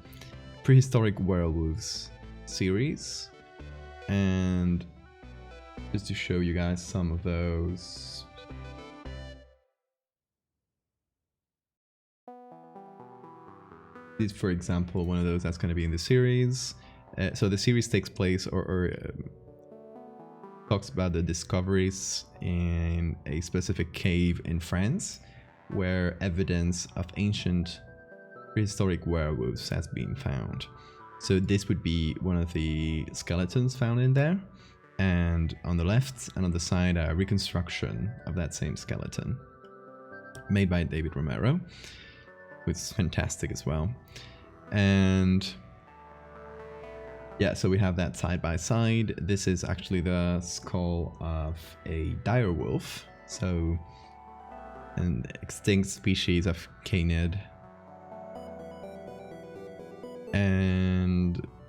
A: prehistoric werewolves series. And just to show you guys some of those. This, for example, one of those that's going to be in the series. So the series takes place or talks about the discoveries in a specific cave in France where evidence of ancient prehistoric werewolves has been found. So this would be one of the skeletons found in there, and on the left and on the side a reconstruction of that same skeleton made by David Romero, which is fantastic as well. And yeah, so we have that side by side. This is actually the skull of a dire wolf, so an extinct species of canid.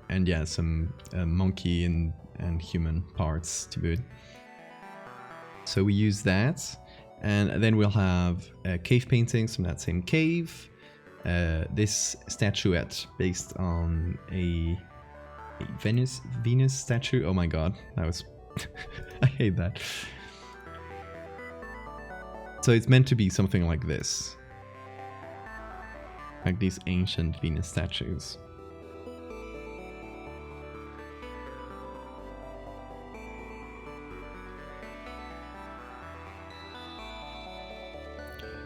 A: And yeah, some monkey and human parts to boot. So we use that, And then we'll have cave paintings from that same cave. This statuette based on a Venus statue. Oh my god, that was... I hate that. So it's meant to be something like this. Like these ancient Venus statues.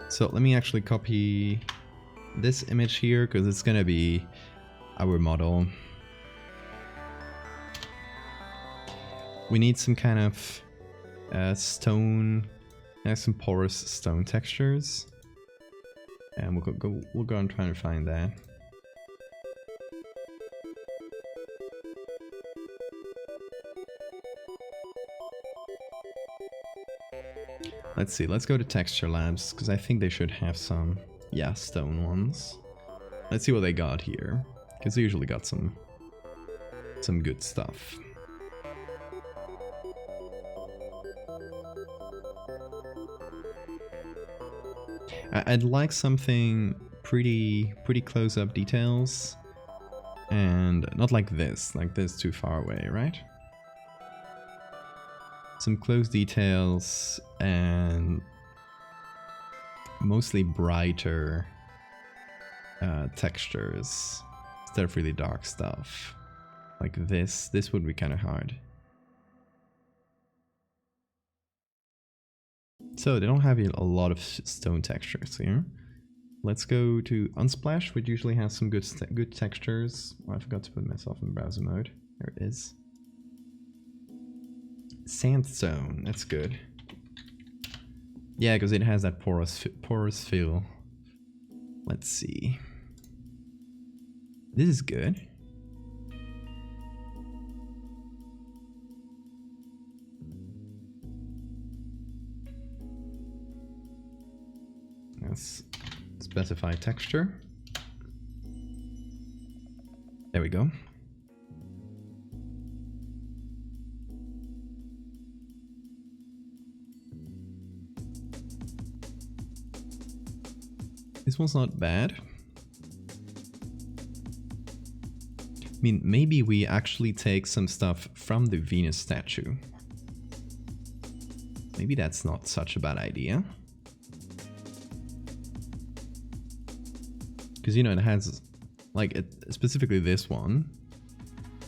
A: So let me actually copy this image here because it's gonna be our model. We need some kind of stone, some porous stone textures, and we'll go and try and find that. Let's see, let's go to Texture Labs, because I think they should have some, yeah, stone ones. Let's see what they got here, because they usually got some good stuff. I'd like something pretty close-up details, and not like this too far away, right? Some close details and mostly brighter textures instead of really dark stuff. Like this would be kind of hard. So they don't have a lot of stone textures here. Let's go to Unsplash, which usually has some good textures. Oh, I forgot to put myself in browser mode. There it is. Sandstone, that's good. Yeah, because it has that porous feel. Let's see. This is good. Let's specify texture. There we go. This one's not bad. I mean, maybe we actually take some stuff from the Venus statue. Maybe that's not such a bad idea. Because, you know, it has, like, specifically this one.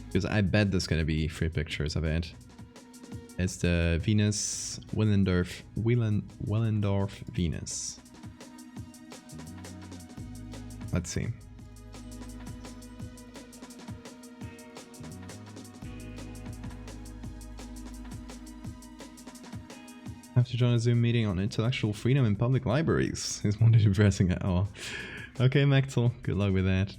A: Because I bet there's gonna be free pictures of it. It's the Venus Willendorf Venus. Let's see. Have to join a Zoom meeting on intellectual freedom in public libraries. Is one depressing at all. Okay, Maxel, good luck with that.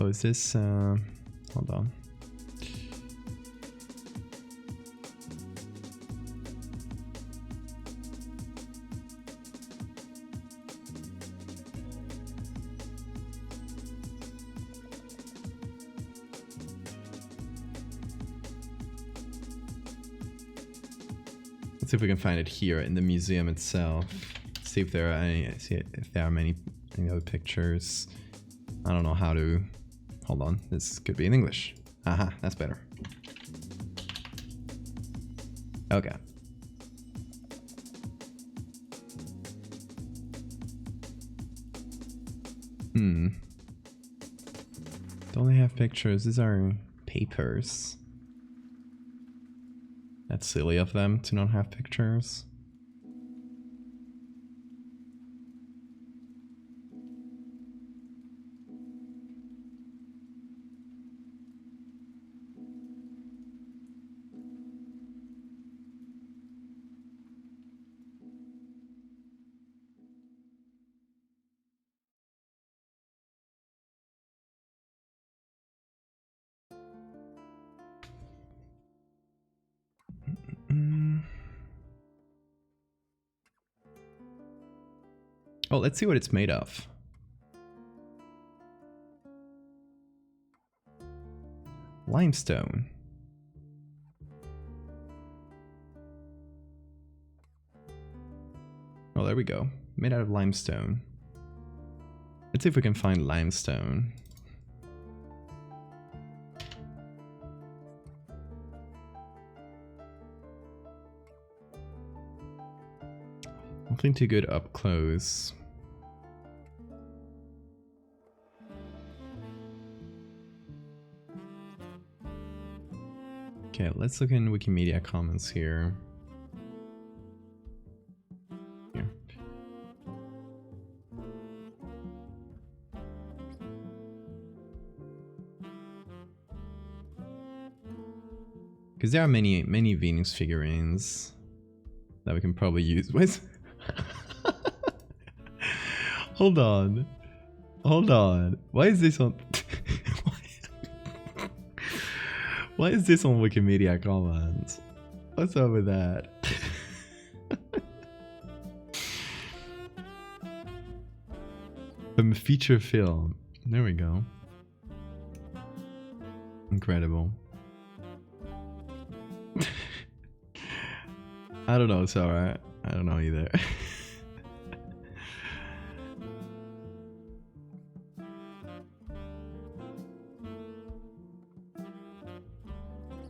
A: Oh, is this, hold on. Let's see if we can find it here in the museum itself. See if there are any, many other pictures. I don't know how to. Hold on, this could be in English. Aha, that's better. Okay. Don't they have pictures? These are papers. That's silly of them to not have pictures. Oh, let's see what it's made of. Limestone. Oh, there we go. Made out of limestone. Let's see if we can find limestone. Nothing too good up close. Okay, let's look in Wikimedia Commons here. Here. Because there are many Venus figurines that we can probably use. Where's Hold on. Hold on. Why is this on Why is this on Wikimedia Commons? What's up with that? Feature film. There we go. Incredible. I don't know, Sarah. I don't know either.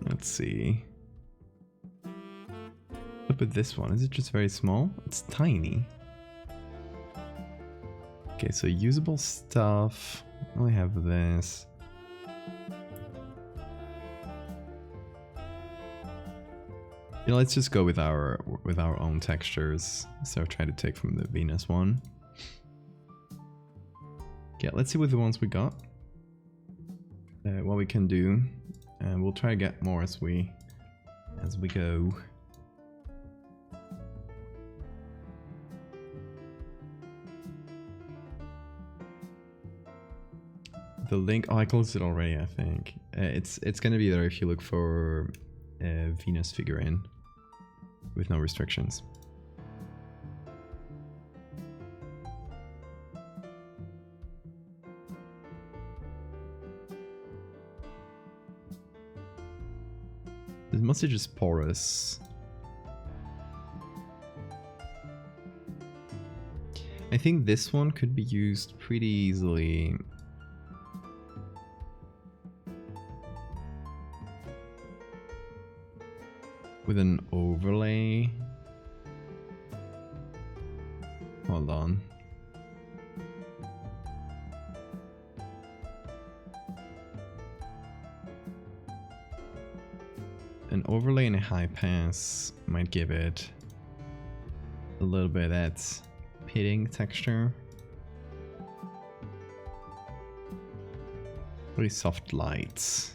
A: Let's see. Look at this one. Is it just very small? It's tiny. Okay, so usable stuff. I only have this. You know, let's just go with our own textures. So try to take from the Venus one. Okay, let's see what the ones we got. What we can do. And we'll try to get more as we go. The link, oh, I closed it already, I think. It's gonna be there if you look for Venus figurine with no restrictions. It's mostly just porous. I think this one could be used pretty easily. With an overlay. Hold on. An overlay and a high pass might give it a little bit of that pitting texture. Really soft lights.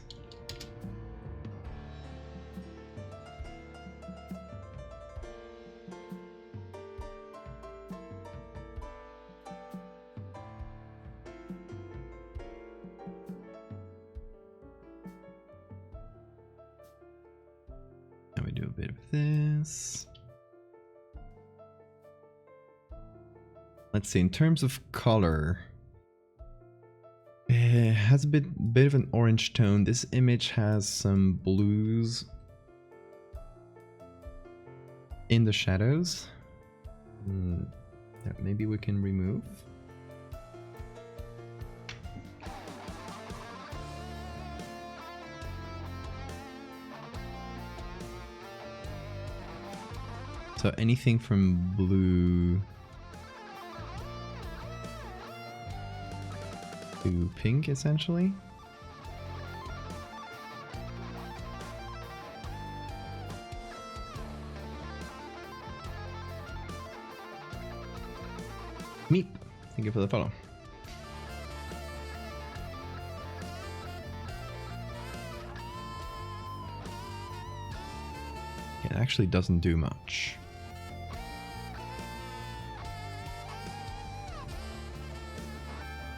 A: Let's see, in terms of color, it has a bit of an orange tone. This image has some blues in the shadows that maybe we can remove. So anything from blue to pink, essentially. Meep, thank you for the follow. It actually doesn't do much.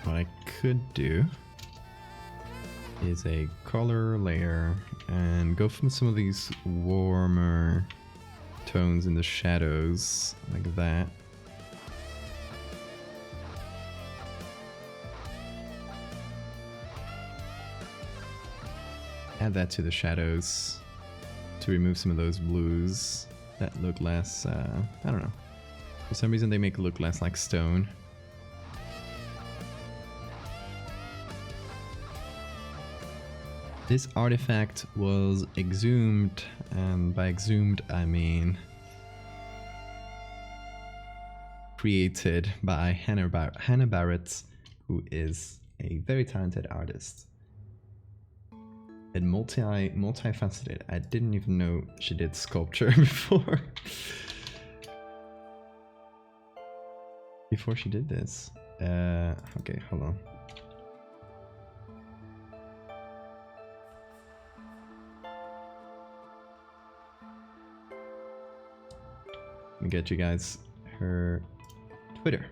A: What I could do is a color layer and go from some of these warmer tones in the shadows, like that. add that to the shadows to remove some of those blues that look less, I don't know. For some reason they make it look less like stone. This artifact was exhumed, and by exhumed I mean created by Hannah Barrett, who is a very talented artist and multifaceted. I didn't even know she did sculpture before. Before she did this. Okay, hold on. Let me get you guys her Twitter.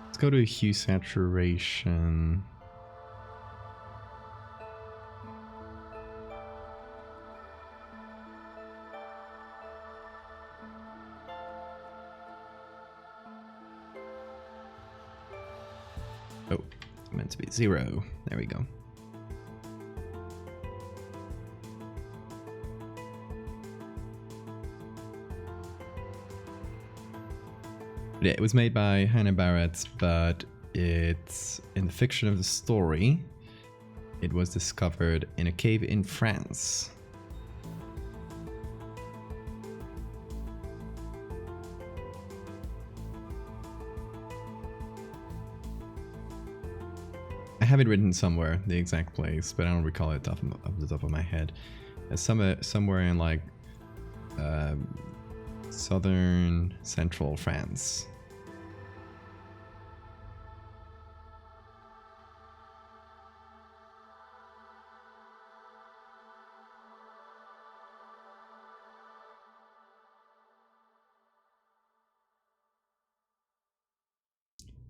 A: Let's go to hue saturation. Oh, it's meant to be 0. There we go. Yeah, it was made by Hannah Barrett, but it's in the fiction of the story. It was discovered in a cave in France. I have it written somewhere, the exact place, but I don't recall it off the top of my head. Somewhere in like southern central France.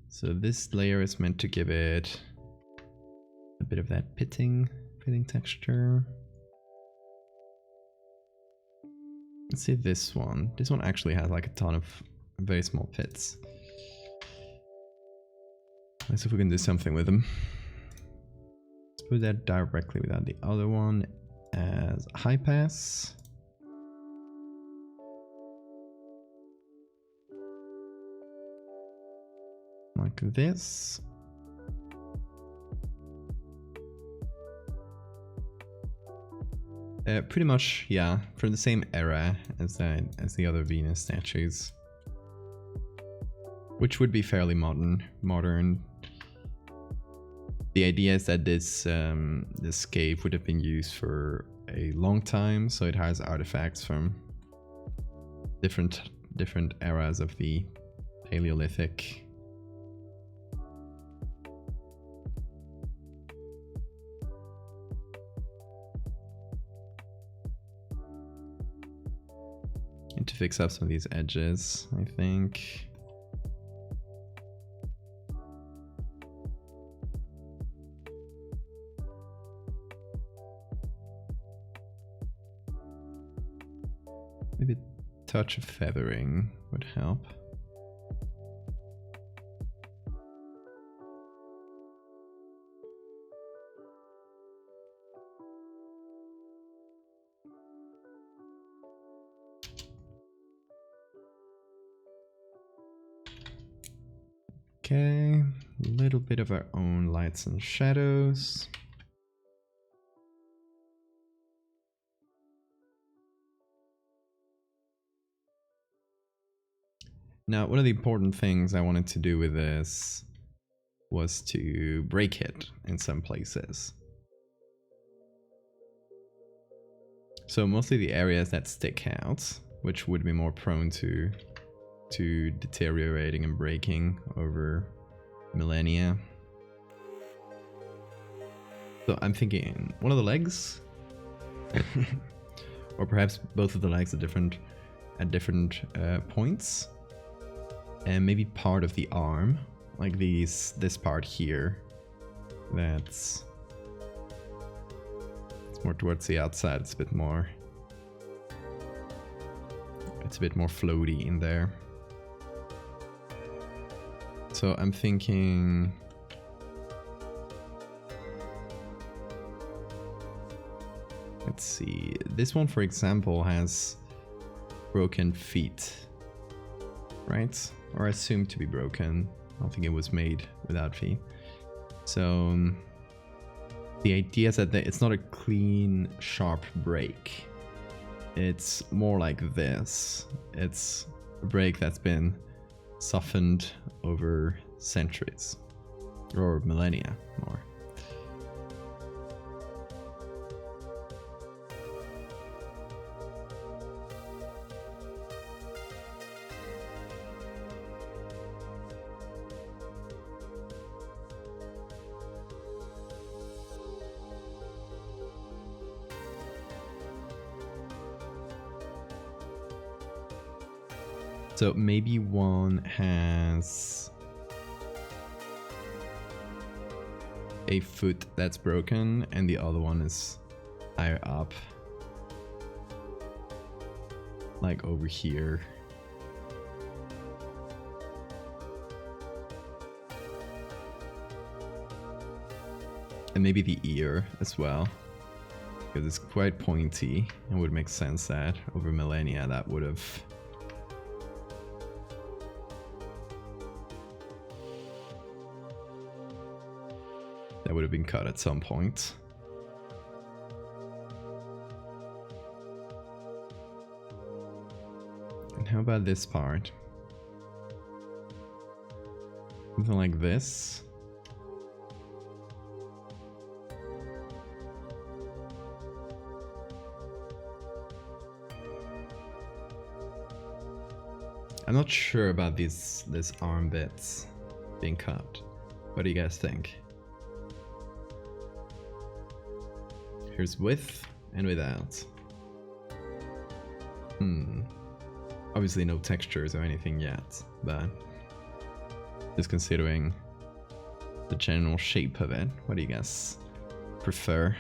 A: So this layer is meant to give it a bit of that pitting texture. Let's see this one. This one actually has like a ton of very small pits. Let's see if we can do something with them. Let's put that directly without the other one as high pass. Like this. Pretty much, yeah, from the same era as the other Venus statues, which would be fairly modern. The idea is that this cave would have been used for a long time, so it has artifacts from different eras of the Paleolithic. Need to fix up some of these edges, I think. Maybe a touch of feathering would help. Okay, a little bit of our own lights and shadows. Now, one of the important things I wanted to do with this was to break it in some places. So mostly the areas that stick out, which would be more prone to deteriorating and breaking over millennia. So I'm thinking one of the legs, or perhaps both of the legs at different points, and maybe part of the arm, like this part here. It's more towards the outside. It's a bit more floaty in there. So I'm thinking, let's see, this one for example has broken feet, right? Or assumed to be broken. I don't think it was made without feet. So the idea is that it's not a clean, sharp break. It's more like this. It's a break that's been softened over centuries, or millennia more. So maybe one has a foot that's broken and the other one is higher up, like over here. And maybe the ear as well, because it's quite pointy. It would make sense that over millennia that would have been cut at some point. And how about this part? Something like this. I'm not sure about this arm bits being cut. What do you guys think? Here's with and without. Obviously no textures or anything yet, but just considering the general shape of it, what do you guys prefer?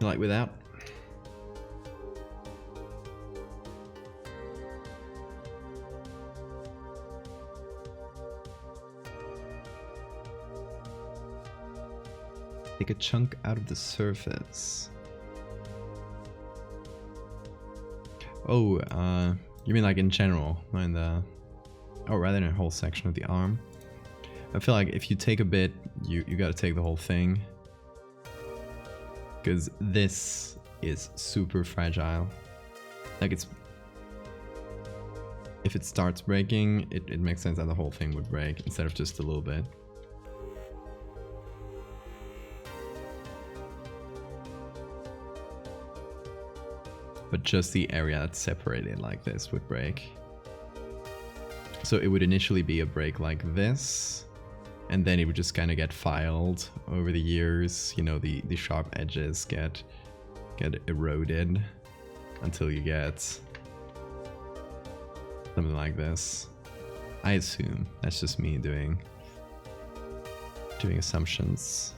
A: Like without? Take a chunk out of the surface. Oh, you mean like in general, not in the... Oh, rather than a whole section of the arm. I feel like if you take a bit, you gotta take the whole thing. Because this is super fragile. Like it's... If it starts breaking, it makes sense that the whole thing would break instead of just a little bit. But just the area that's separated like this would break. So it would initially be a break like this. And then it would just kind of get filed over the years. You know, the sharp edges get eroded until you get something like this. I assume. That's just me doing assumptions.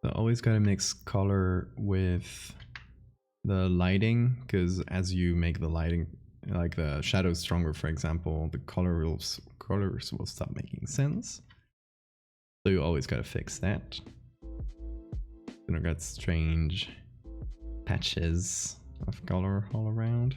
A: So always gotta mix color with the lighting, because as you make the lighting, like the shadows stronger, for example, the colors will stop making sense. So you always gotta fix that. Then I got strange patches of color all around.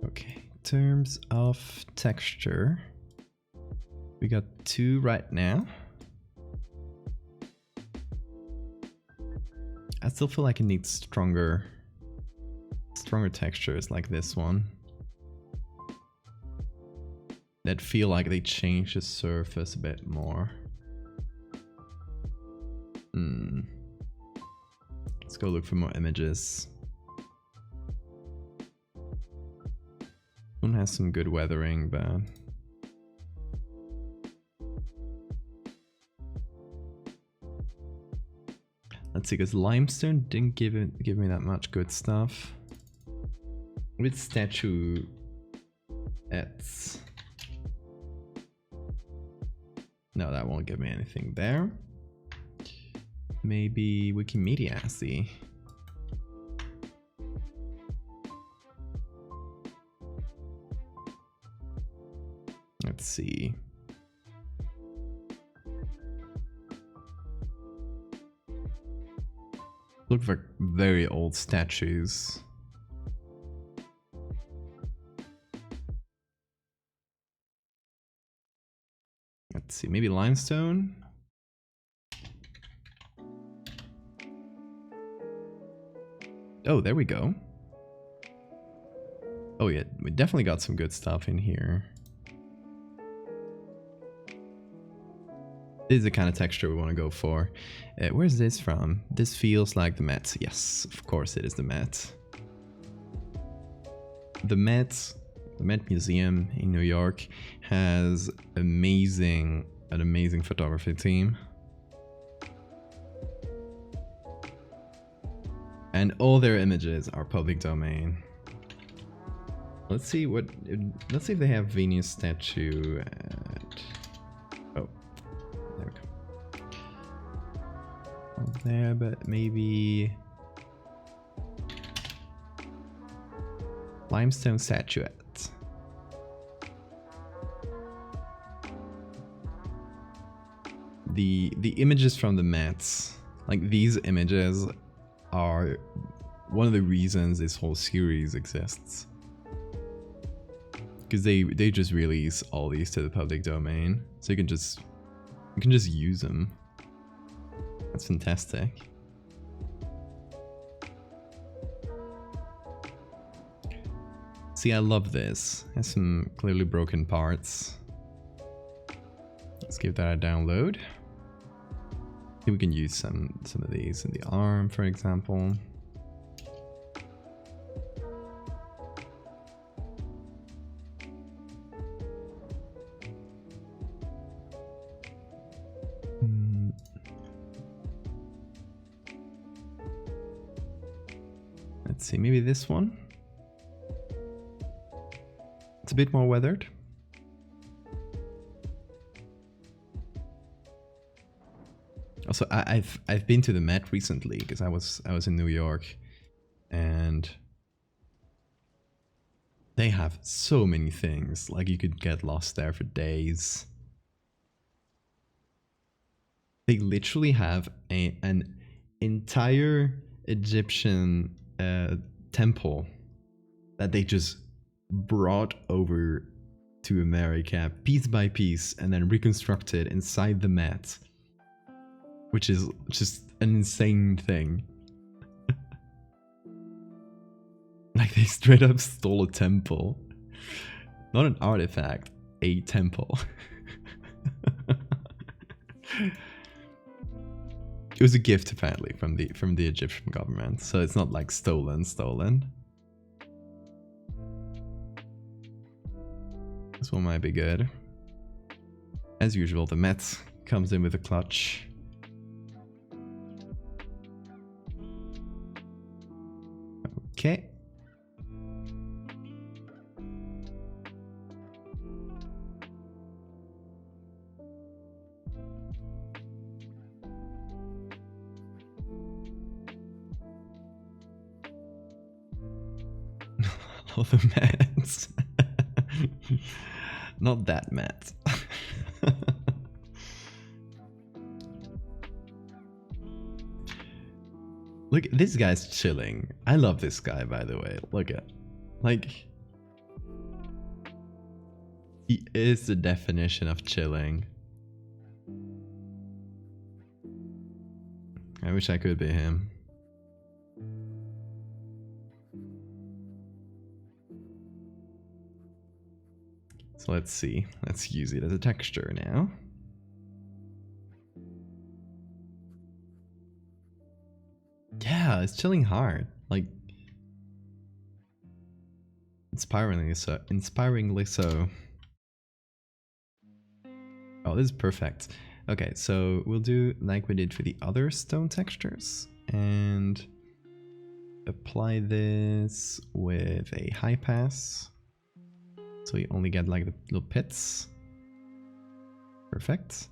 A: Okay, in terms of texture, we got 2 right now. I still feel like it needs stronger textures like this one that feel like they change the surface a bit more. Let's go look for more images. One has some good weathering, but let's see, because limestone didn't give me that much good stuff. With statuettes, no, that won't give me anything there. Maybe Wikimedia, see. Let's see. Look like very old statues. Let's see, maybe limestone? Oh, there we go. Oh yeah, we definitely got some good stuff in here. This is the kind of texture we want to go for. Where's this from? This feels like the Met. Yes, of course it is the Met. The Met Museum in New York has an amazing photography team. And all their images are public domain. Let's see if they have Venus statue at, oh, there we go. Not there, but maybe limestone statuette. The images from the Mets, like these images, are one of the reasons this whole series exists. Because they just release all these to the public domain, so you can just use them. That's fantastic. See, I love this. It has some clearly broken parts. Let's give that a download. I think we can use some of these in the arm, for example. Let's see, maybe this one. It's a bit more weathered. Also, I've been to the Met recently because I was in New York, and they have so many things. Like, you could get lost there for days. They literally have an entire Egyptian temple that they just brought over to America piece by piece and then reconstructed inside the Met, which is just an insane thing. Like, they straight up stole a temple. Not an artifact, a temple. it was a gift apparently from the Egyptian government, so it's not like stolen. This one might be good. As usual, the Met comes in with a clutch. Okay. Oh, the Mets. Not that Met. Look, this guy's chilling. I love this guy, by the way. Look at, like, he is the definition of chilling. I wish I could be him. So let's see. Let's use it as a texture now. Yeah, it's chilling hard. Like, inspiringly so. Oh, this is perfect. Okay, so we'll do like we did for the other stone textures and apply this with a high pass. So you only get like the little pits. Perfect.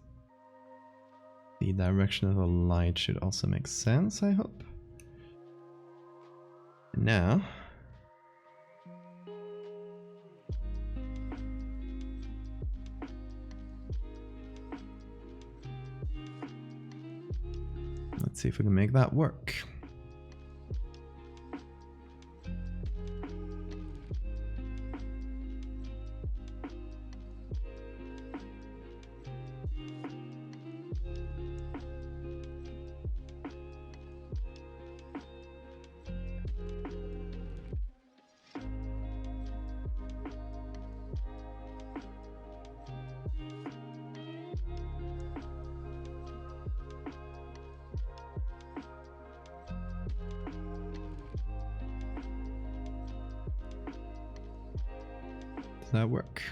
A: The direction of the light should also make sense, I hope. And now, let's see if we can make that work. Does that work?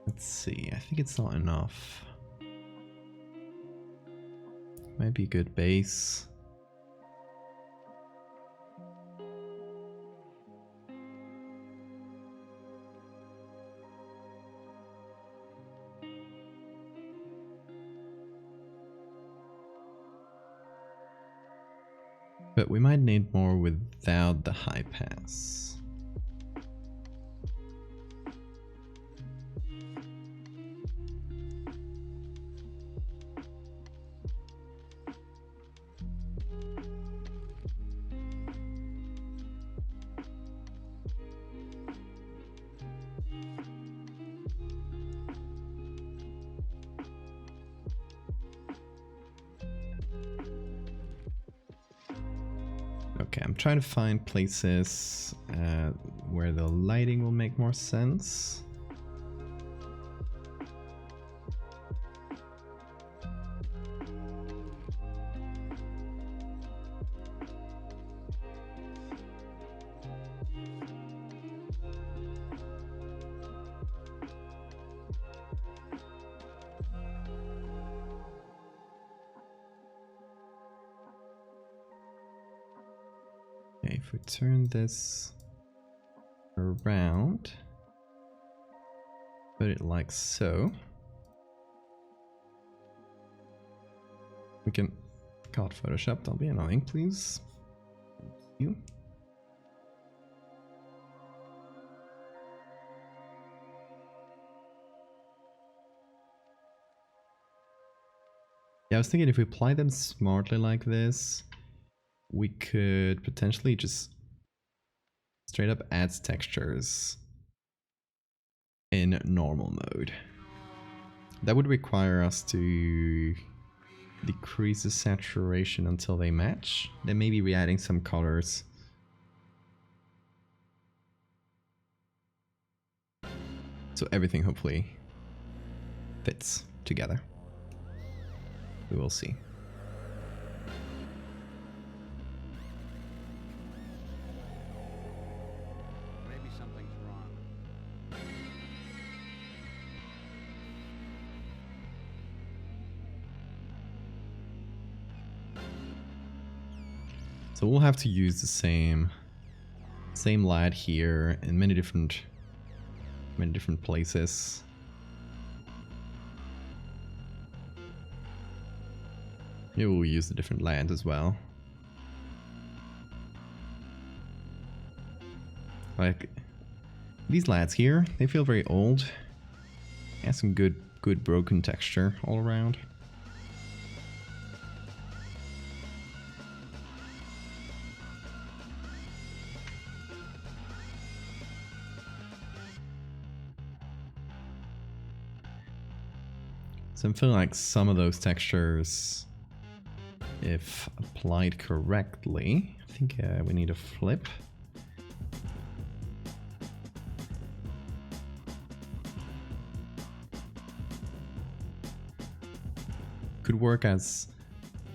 A: Let's see, I think it's not enough. Might be a good base. But we might need more without the high pass. Okay, I'm trying to find places where the lighting will make more sense. Okay, if we turn this around, put it like so, we can, God, Photoshop, don't be annoying, please. Thank you. Yeah, I was thinking if we apply them smartly like this, we could potentially just straight up add textures in normal mode. That would require us to decrease the saturation until they match. Then maybe re-adding some colors So everything hopefully fits together. We will see.
C: Maybe something's wrong.
A: So we'll have to use the same lad here in many different places. Maybe we'll use the different land as well. Like these lads here, they feel very old. Has some good broken texture all around. So I'm feeling like some of those textures, if applied correctly, I think we need a flip. Could work as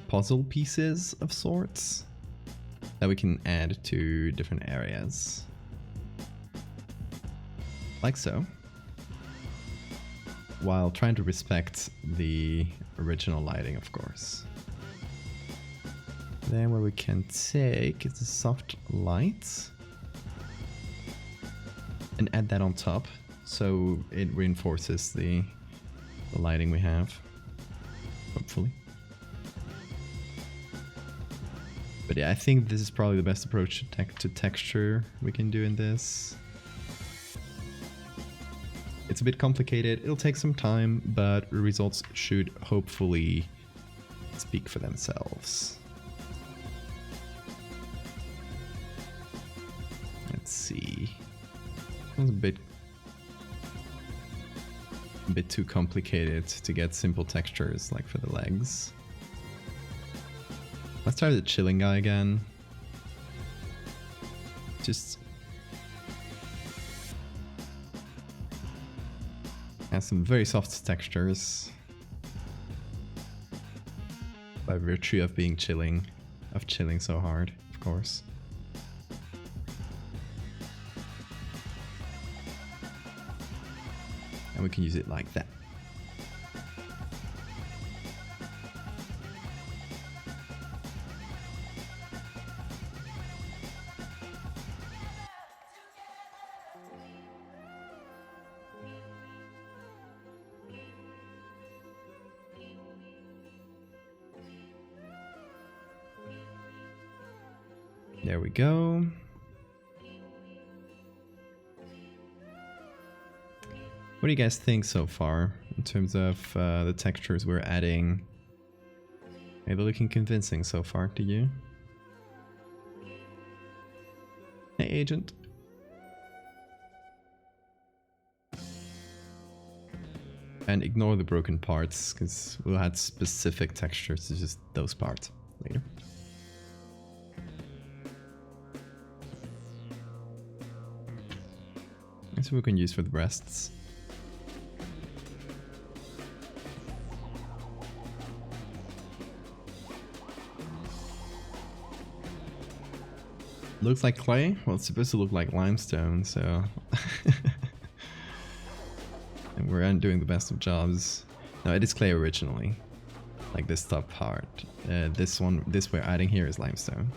A: puzzle pieces of sorts that we can add to different areas. Like so. While trying to respect the original lighting, of course. Then what we can take is the soft light and add that on top, so it reinforces the lighting we have, hopefully. But yeah, I think this is probably the best approach to texture we can do in this. It's a bit complicated, it'll take some time, but the results should hopefully speak for themselves. Let's see. It was a bit too complicated to get simple textures like for the legs. Let's try the chilling guy again. Just has some very soft textures by virtue of being chilling so hard, of course. And we can use it like that. There we go. What do you guys think so far in terms of the textures we're adding? Are they looking convincing so far to you? Hey, agent. And ignore the broken parts, because we'll add specific textures to just those parts later. That's what we can use for the breasts. Looks like clay? Well, it's supposed to look like limestone, so... And we're doing the best of jobs. No, it is clay originally. Like this top part. This we're adding here is limestone.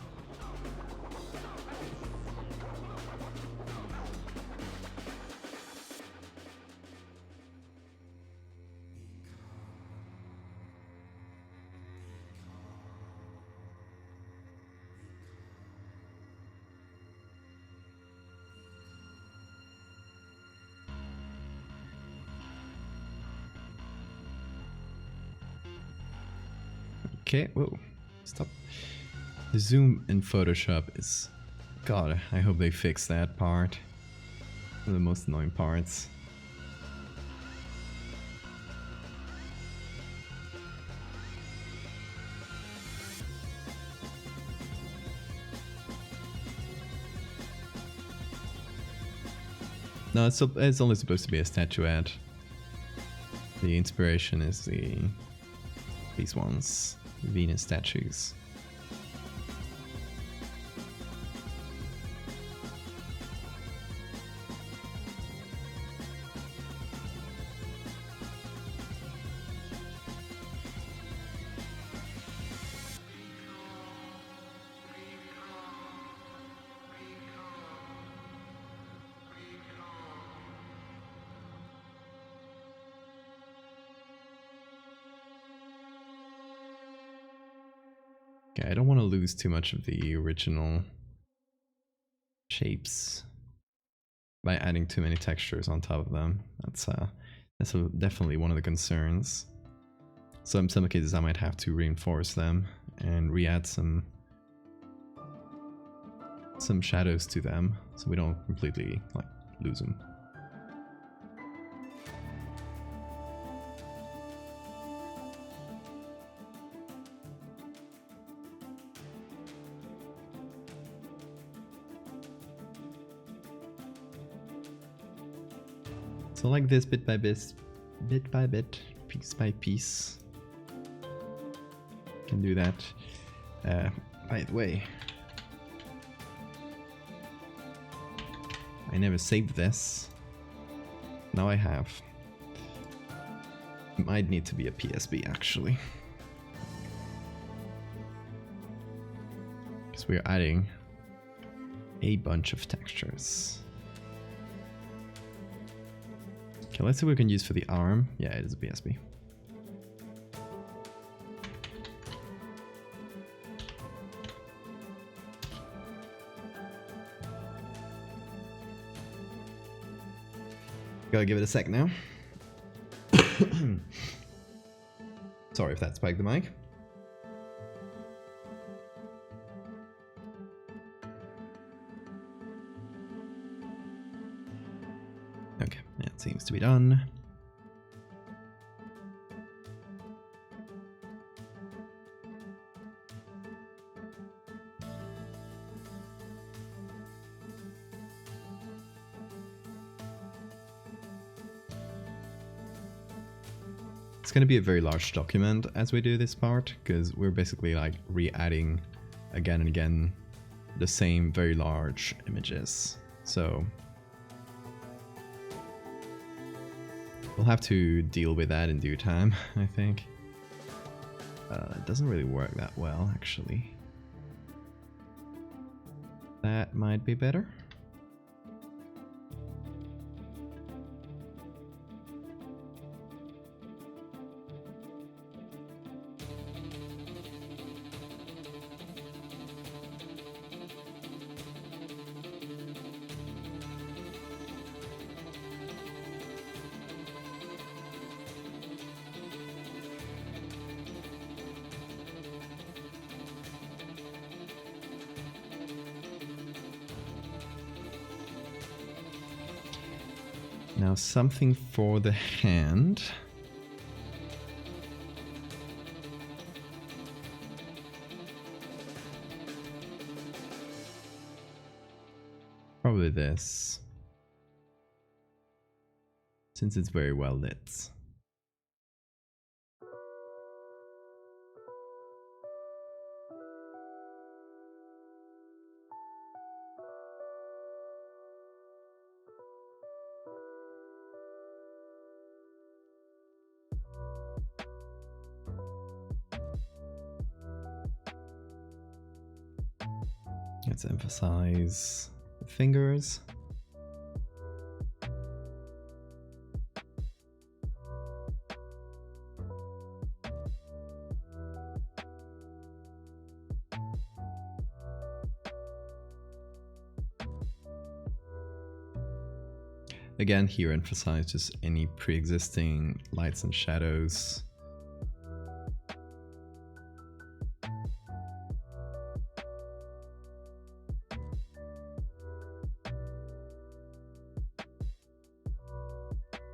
A: Okay, whoa, stop. The zoom in Photoshop is... God, I hope they fix that part. One of the most annoying parts. No, it's only supposed to be a statuette. The inspiration is these ones, Venus statues. Okay, I don't want to lose too much of the original shapes by adding too many textures on top of them. That's definitely one of the concerns. So in some cases I might have to reinforce them and re-add some shadows to them so we don't completely like lose them. So like this, bit by bit, piece by piece. Can do that. By the way, I never saved this. Now I have. It might need to be a PSB actually. Because we're adding a bunch of textures. Okay, let's see what we can use for the arm. Yeah, it is a PSB. Gotta give it a sec now. Sorry if that spiked the mic. Okay, that seems to be done. It's going to be a very large document as we do this part, because we're basically like re-adding again and again the same very large images. So we'll have to deal with that in due time, I think. It doesn't really work that well, actually. That might be better. Now something for the hand. Probably this, since it's very well lit. Let's emphasize the fingers. Again, here emphasize just any pre-existing lights and shadows.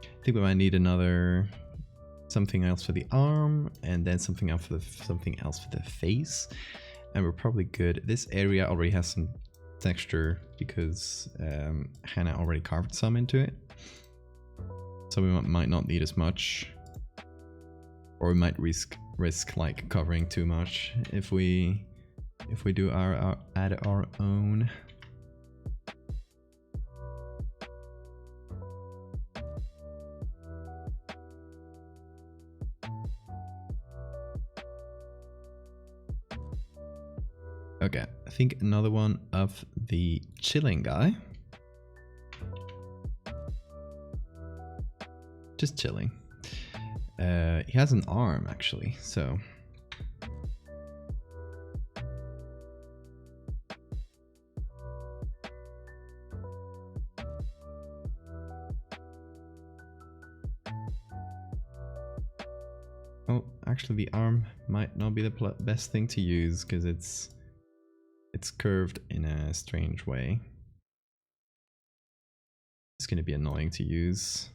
A: I think we might need something else for the arm, and then something else for the face, and we're probably good. This area already has some texture because Hannah already carved some into it. So we might not need as much, or we might risk like covering too much if we do add our own. Okay, I think another one of the chilling guy. Just chilling. He has an arm actually, so. Oh, actually the arm might not be the best thing to use because it's curved in a strange way. It's going to be annoying to use.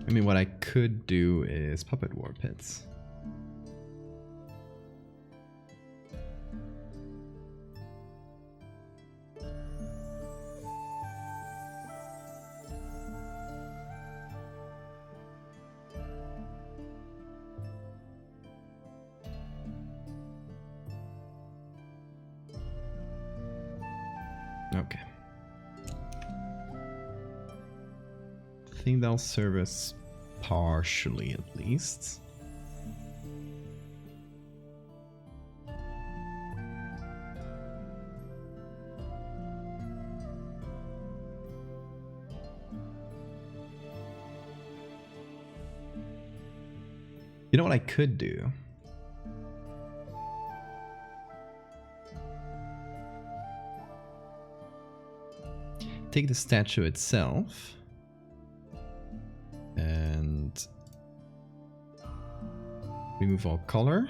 A: I mean, what I could do is puppet war pits. Okay. I think that'll serve us partially at least. You know what I could do? Take the statue itself and remove all color.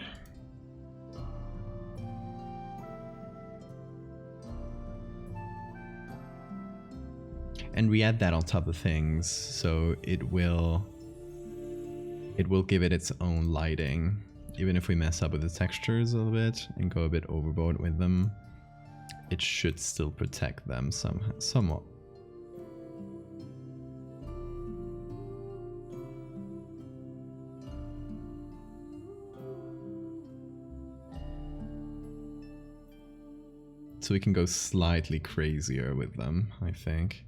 A: And re-add that on top of things, so it will give it its own lighting. Even if we mess up with the textures a little bit and go a bit overboard with them, it should still protect them somewhat. So we can go slightly crazier with them, I think.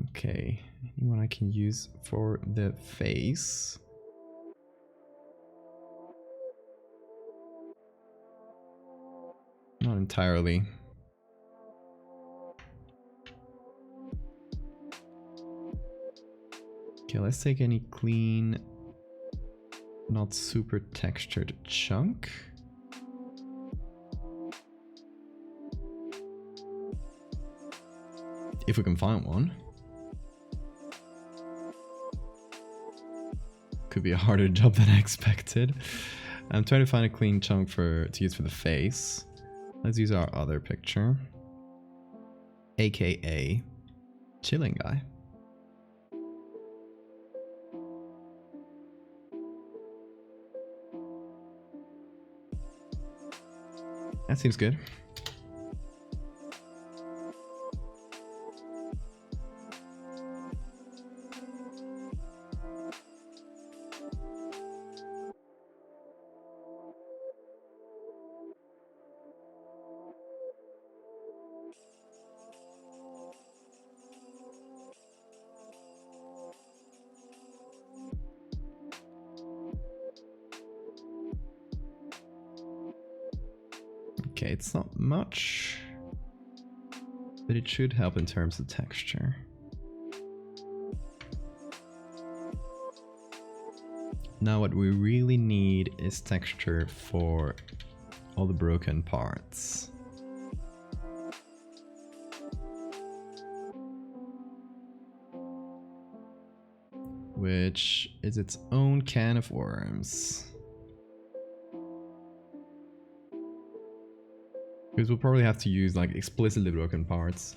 A: Okay, anyone I can use for the face? Not entirely. Okay, let's take any clean, not super textured chunk. If we can find one. Could be a harder job than I expected. I'm trying to find a clean chunk to use for the face. Let's use our other picture. AKA chilling guy. That seems good. Okay, it's not much, but it should help in terms of texture. Now what we really need is texture for all the broken parts. Which is its own can of worms. Because we'll probably have to use like explicitly broken parts.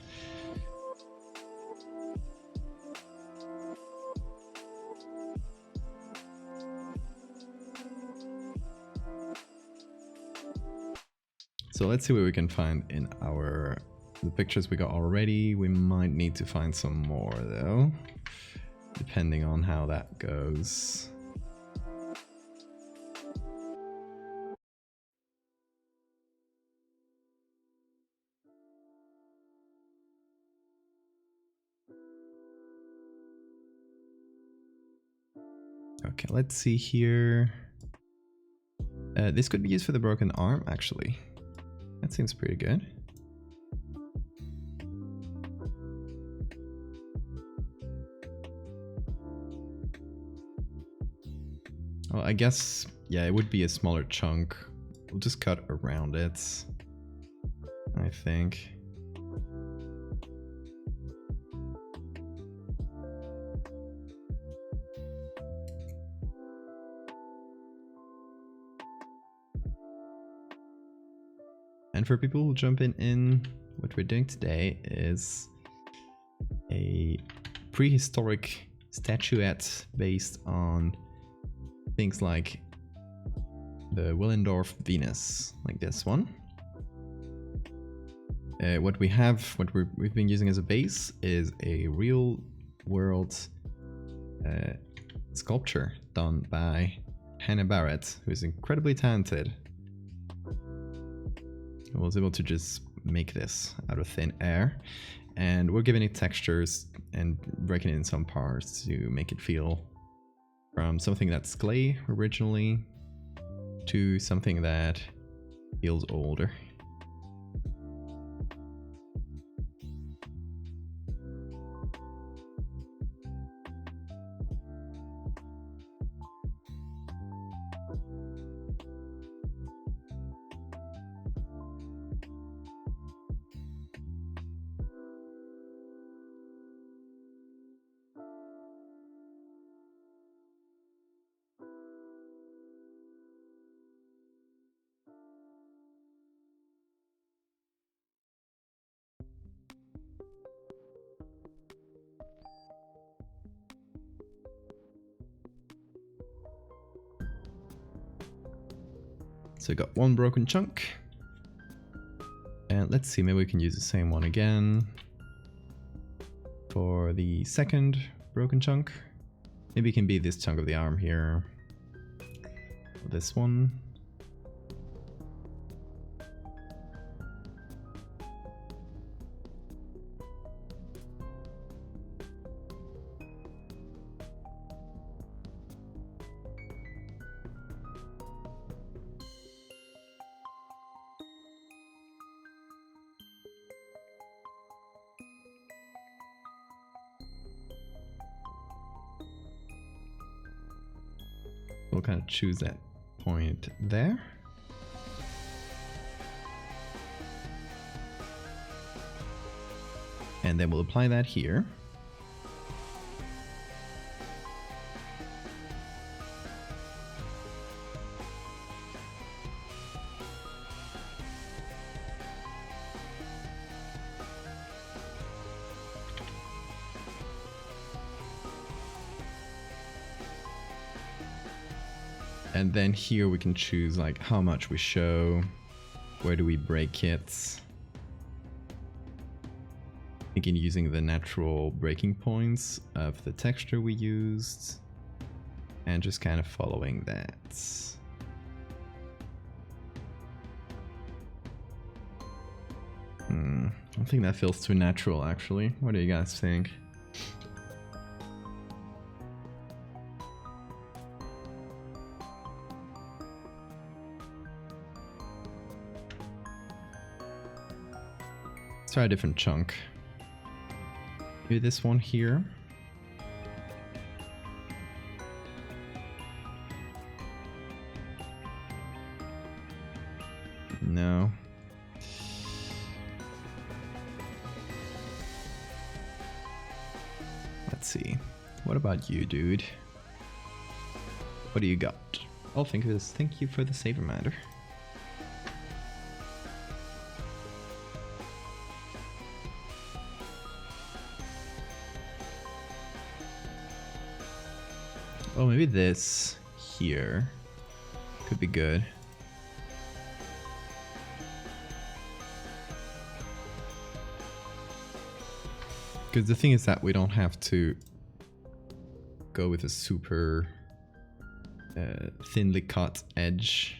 A: So let's see what we can find in the pictures we got already. We might need to find some more though, depending on how that goes. Okay, let's see here. This could be used for the broken arm, actually. That seems pretty good. Well, I guess, yeah, it would be a smaller chunk. We'll just cut around it, I think. And for people who jump in, what we're doing today is a prehistoric statuette based on things like the Willendorf Venus, like this one. What we've been using as a base is a real world sculpture done by Hannah Barrett, who is incredibly talented. I was able to just make this out of thin air, and we're giving it textures and breaking it in some parts to make it feel from something that's clay originally to something that feels older. So we got one broken chunk, and let's see, maybe we can use the same one again for the second broken chunk. Maybe it can be this chunk of the arm here, or this one. We'll kind of choose that point there. And then we'll apply that here. And then here we can choose like how much we show, where do we break it. Thinking using the natural breaking points of the texture we used, and just kind of following that. I think that feels too natural actually. What do you guys think? Try a different chunk. Maybe this one here. No. Let's see. What about you, dude? What do you got? I'll think of this. Thank you for the saver matter. Oh, maybe this here could be good. Because the thing is that we don't have to go with a super thinly cut edge.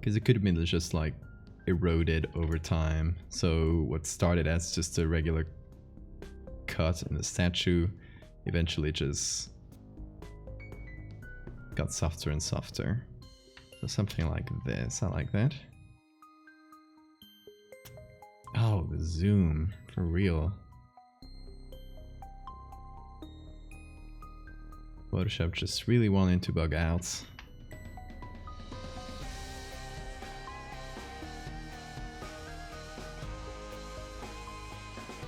A: Because it could have been just like eroded over time. So what started as just a regular cut in the statue eventually just got softer and softer. So something like this. I like that. Oh, the zoom. For real. Photoshop just really wanting to bug out.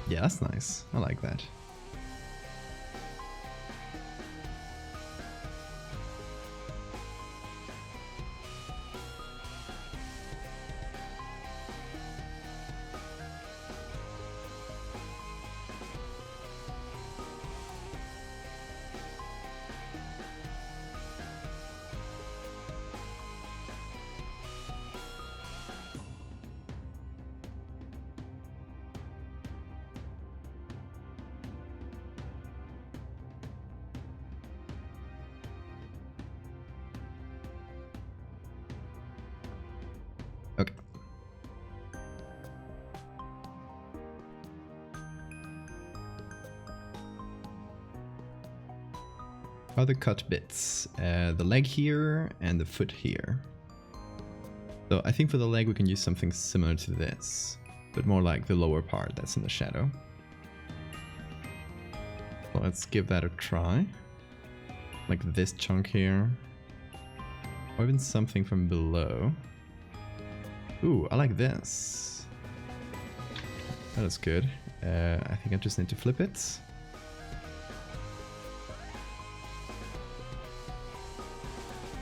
A: Yeah, that's nice. I like that. Okay. Other cut bits. The leg here and the foot here. So I think for the leg we can use something similar to this, but more like the lower part that's in the shadow. So let's give that a try. Like this chunk here. Or even something from below. Ooh, I like this. That is good. I think I just need to flip it.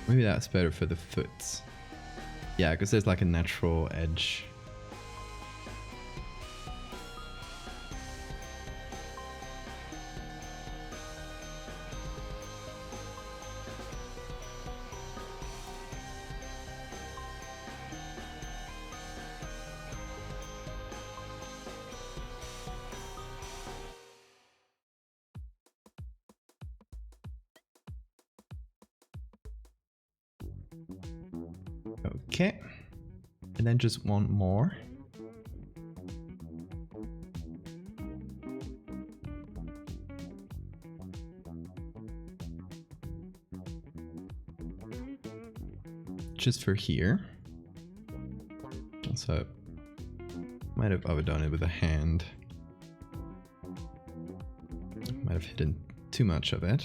A: Maybe that's better for the foot. Yeah, because there's like a natural edge. Okay, and then just one more. Just for here. So, might have overdone it with a hand. Might have hidden too much of it.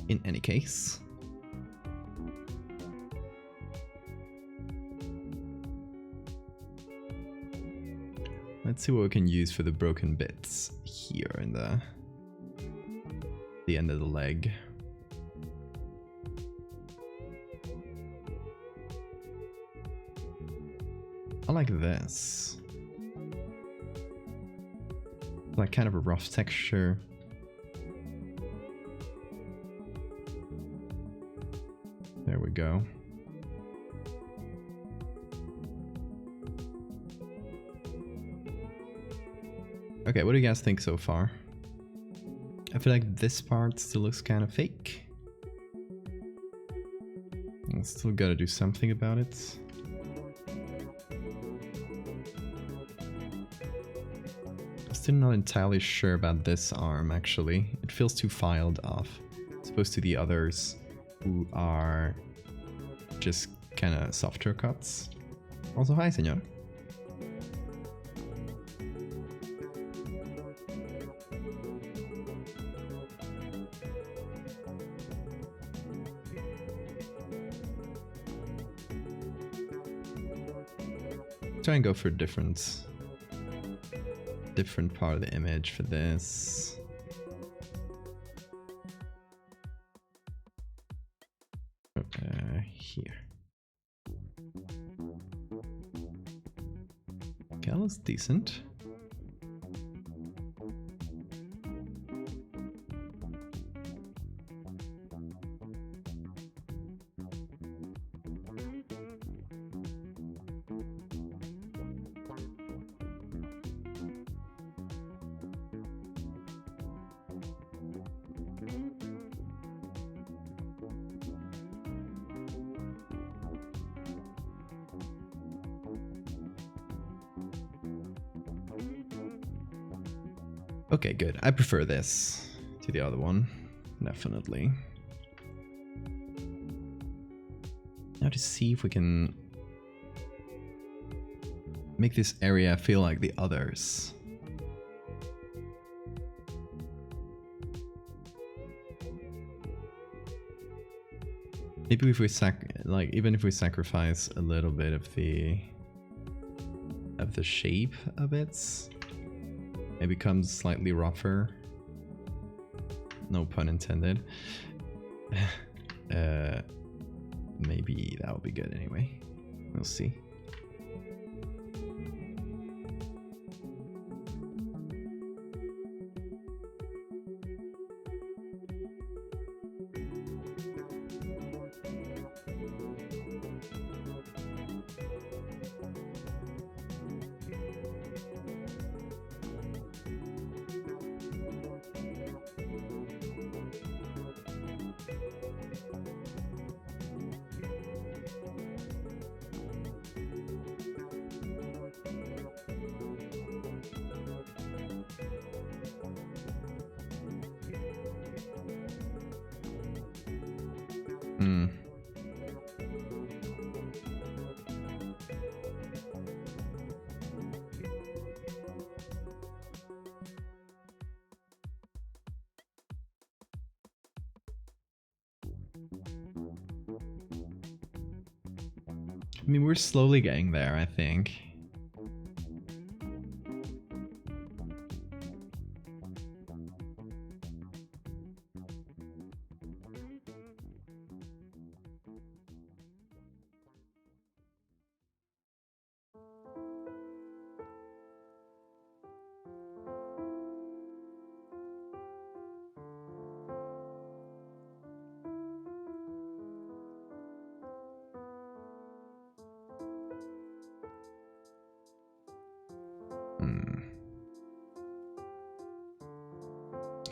A: In any case. Let's see what we can use for the broken bits here in the end of the leg. I like this. Like kind of a rough texture. There we go. Okay, what do you guys think so far? I feel like this part still looks kind of fake. I still gotta do something about it. I'm still not entirely sure about this arm, actually. It feels too filed off, as opposed to the others who are just kind of softer cuts. Also, hi, senor. Try and go for different different part of the image for this. Here. Okay, that looks decent. Okay, good. I prefer this to the other one, definitely. Now to see if we can make this area feel like the others. Maybe if we even if we sacrifice a little bit of the shape of it. It becomes slightly rougher. No pun intended. Maybe that will be good anyway. We'll see. I mean, we're slowly getting there, I think.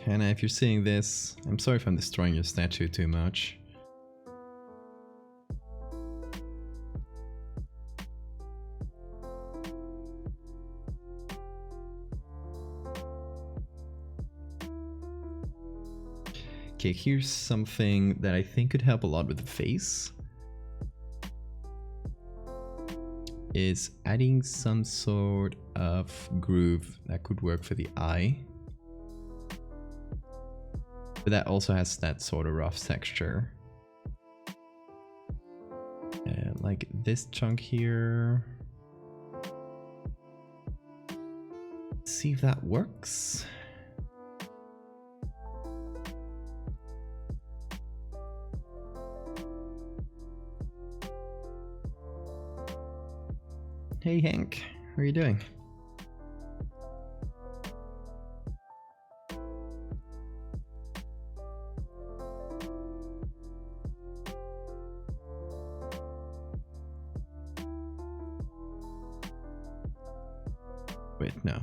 A: Hannah, if you're seeing this, I'm sorry if I'm destroying your statue too much. Okay, here's something that I think could help a lot with the face. Is adding some sort of groove that could work for the eye. But that also has that sort of rough texture. Like this chunk here. Let's see if that works. Hey Hank, how are you doing? Wait, no.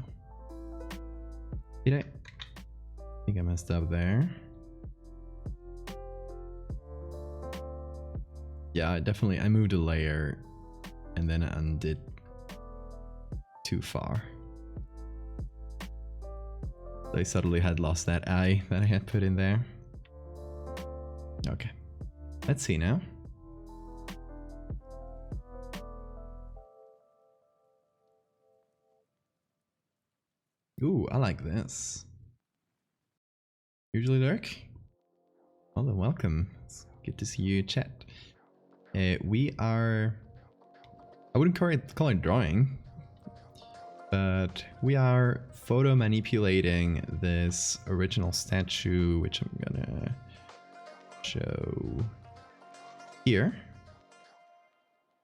A: Did I think I messed up there? Yeah, I moved a layer and then I undid too far. I suddenly had lost that eye that I had put in there. Okay, let's see now. Ooh, I like this. Usually lurk? Well, then welcome. It's good to see you chat. We are... I wouldn't call it drawing. But we are photo manipulating this original statue, which I'm gonna show here.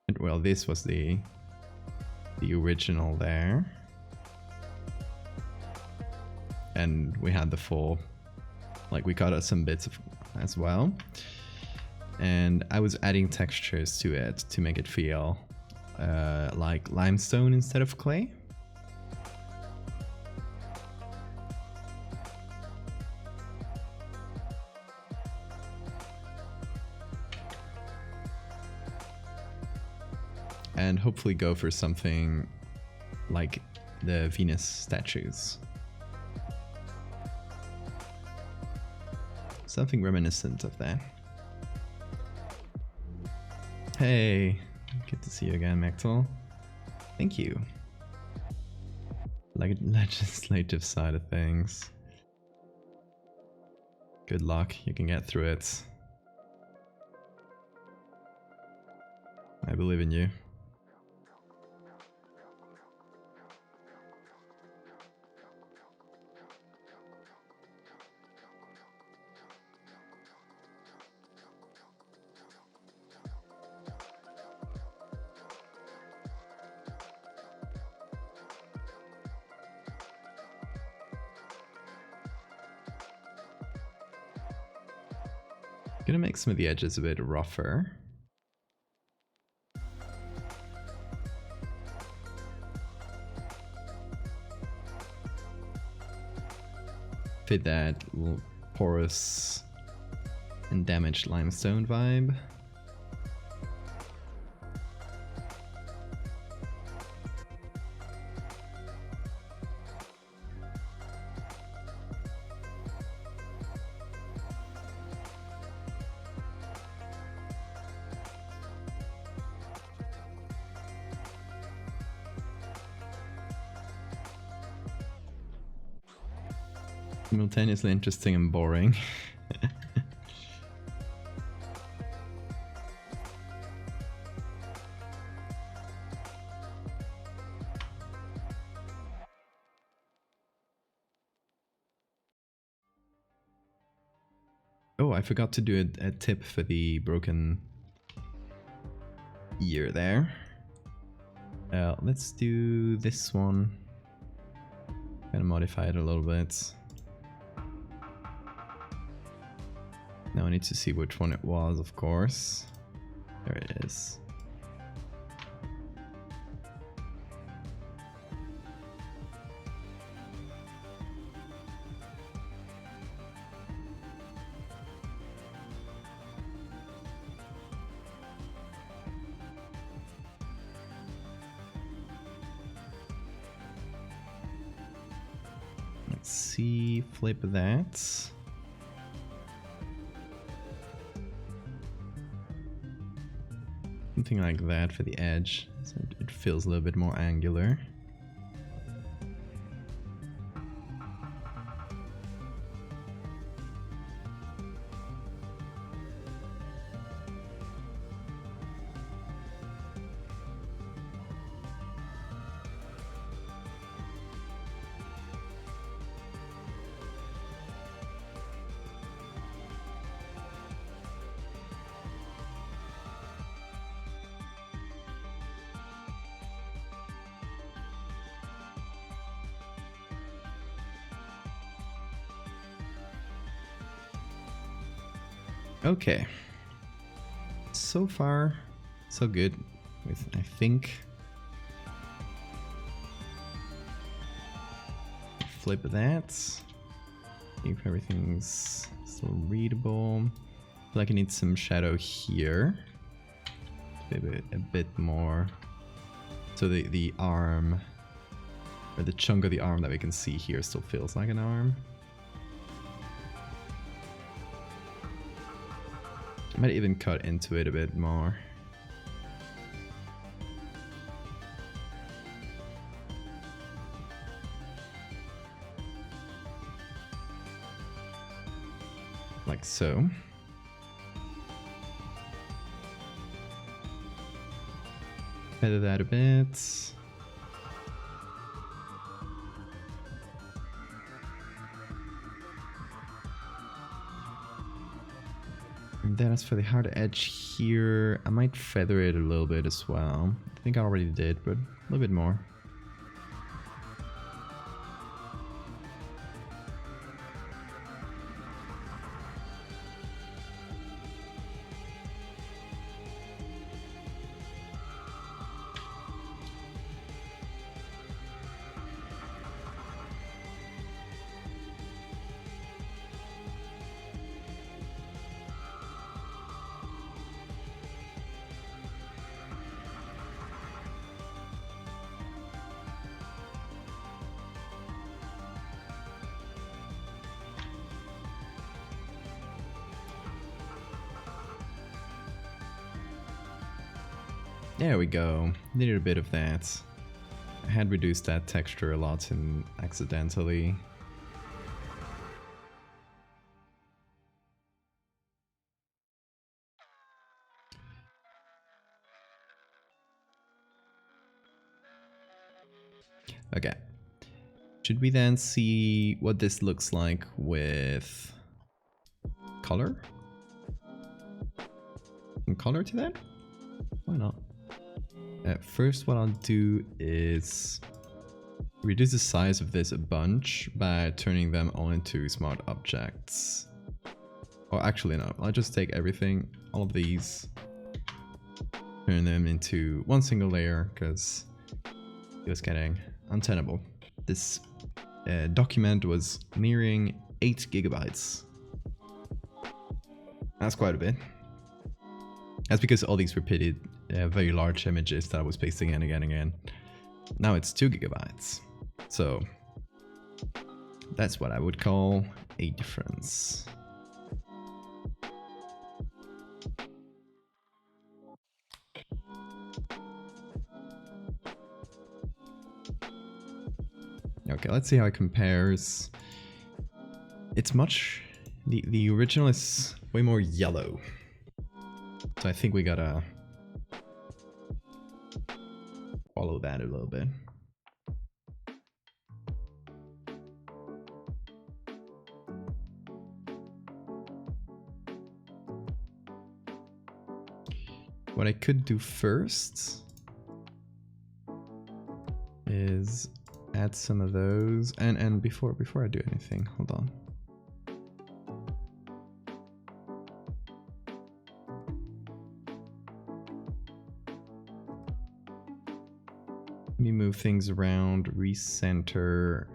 A: And well, this was the original there. And we had the full, like we cut out some bits of, as well. And I was adding textures to it to make it feel like limestone instead of clay. And hopefully go for something like the Venus statues. Something reminiscent of that. Hey, good to see you again, Mechtel. Thank you. Like legislative side of things. Good luck, you can get through it. I believe in you. Gonna make some of the edges a bit rougher. Fit that little porous and damaged limestone vibe. Simultaneously interesting and boring. Oh, I forgot to do a tip for the broken ear there. Let's do this one. Gonna modify it a little bit. Now I need to see which one it was, of course. There it is. Let's see, flip that. Something like that for the edge, so it feels a little bit more angular. Okay, so far so good with, I think. Flip that, see if everything's still readable. I feel like I need some shadow here, maybe a bit more, so the arm, or the chunk of the arm that we can see here still feels like an arm. I might even cut into it a bit more. Like so. Feather that a bit. then as for the hard edge here, I might feather it a little bit as well. I think I already did, but a little bit more. There we go. Needed a bit of that. I had reduced that texture a lot and accidentally. Okay. Should we then see what this looks like with color? And color to that? Why not? First, what I'll do is reduce the size of this a bunch by turning them all into smart objects. Or actually no, I'll just take everything, all of these, turn them into one single layer because it was getting untenable. This document was nearing 8 gigabytes. That's quite a bit. That's because all these repeated very large images that I was pasting in again and again. Now it's 2 gigabytes. So that's what I would call a difference. Okay, let's see how it compares. It's much... The original is way more yellow. So I think we gotta follow that a little bit. What I could do first is add some of those, and before I do anything, hold on. Let me move things around, recenter.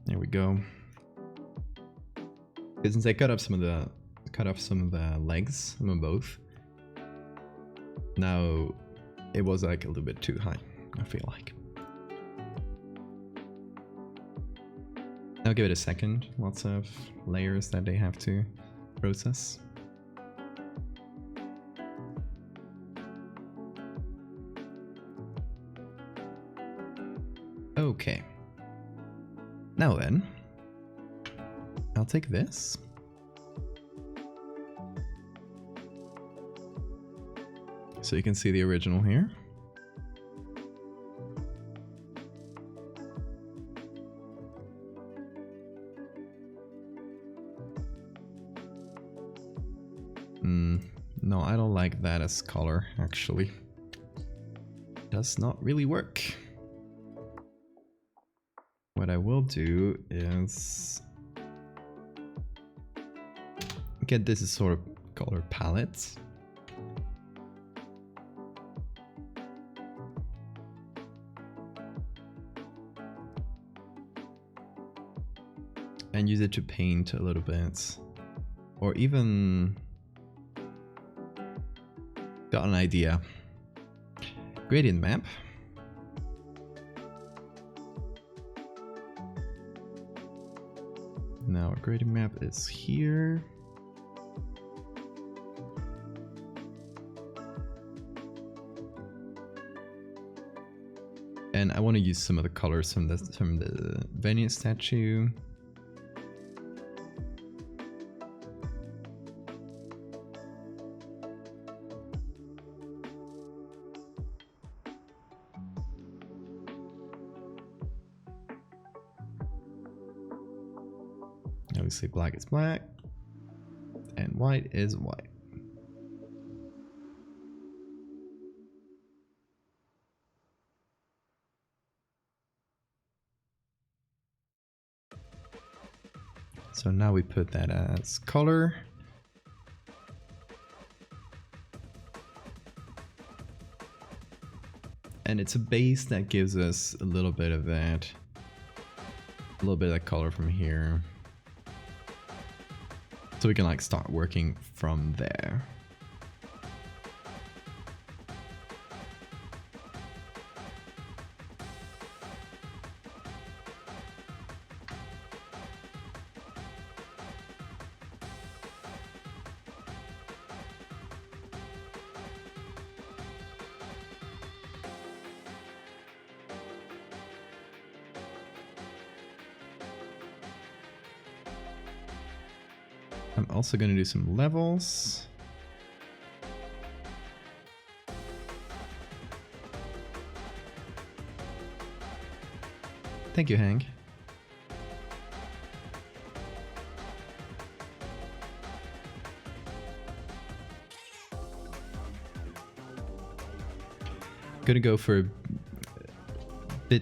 A: There we go. Because since I cut off some of the legs, some of both. Now it was like a little bit too high, I feel like. I'll give it a second. Lots of layers that they have to process. Okay. Now then, I'll take this. So you can see the original here. No, I don't like that as color, actually. Does not really work. What I will do is get this as sort of color palette. And use it to paint a little bit. Or even... got an idea. Gradient map. Now our gradient map is here. And I want to use some of the colors from the Venice statue. Obviously black is black, and and white is white. So now we put that as color. And it's a base that gives us a little bit of that, color from here. So we can like start working from there. I'm also going to do some levels. Thank you, Hank. Gonna go for a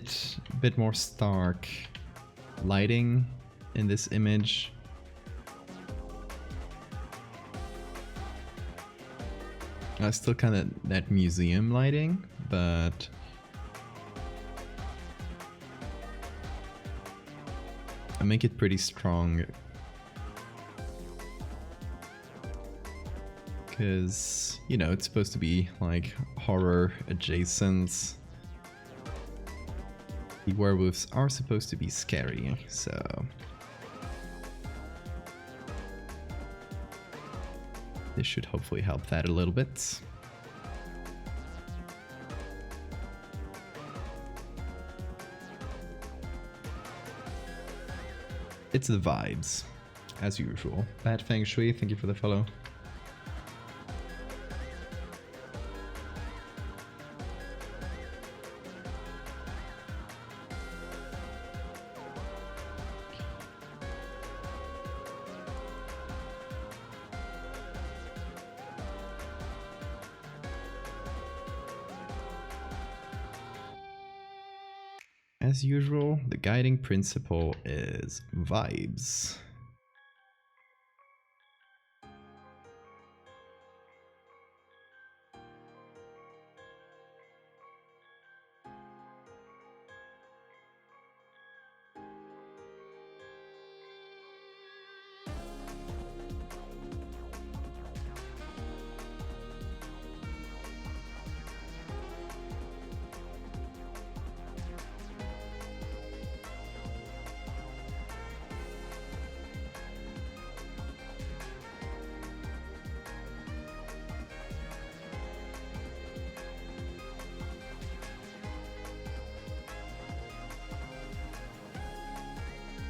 A: bit more stark lighting in this image. Still kind of that museum lighting, but I make it pretty strong because, you know, it's supposed to be like horror adjacent. The werewolves are supposed to be scary, so this should hopefully help that a little bit. It's the vibes, as usual. Bad Feng Shui, thank you for the follow. As usual, the guiding principle is vibes.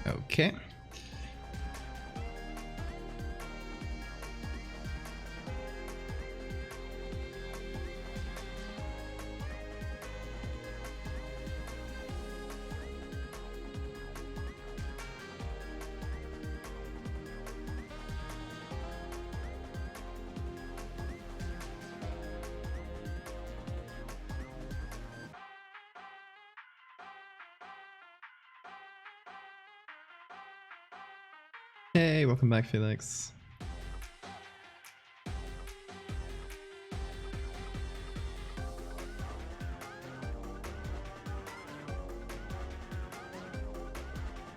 A: Okay. Hey, welcome back, Felix.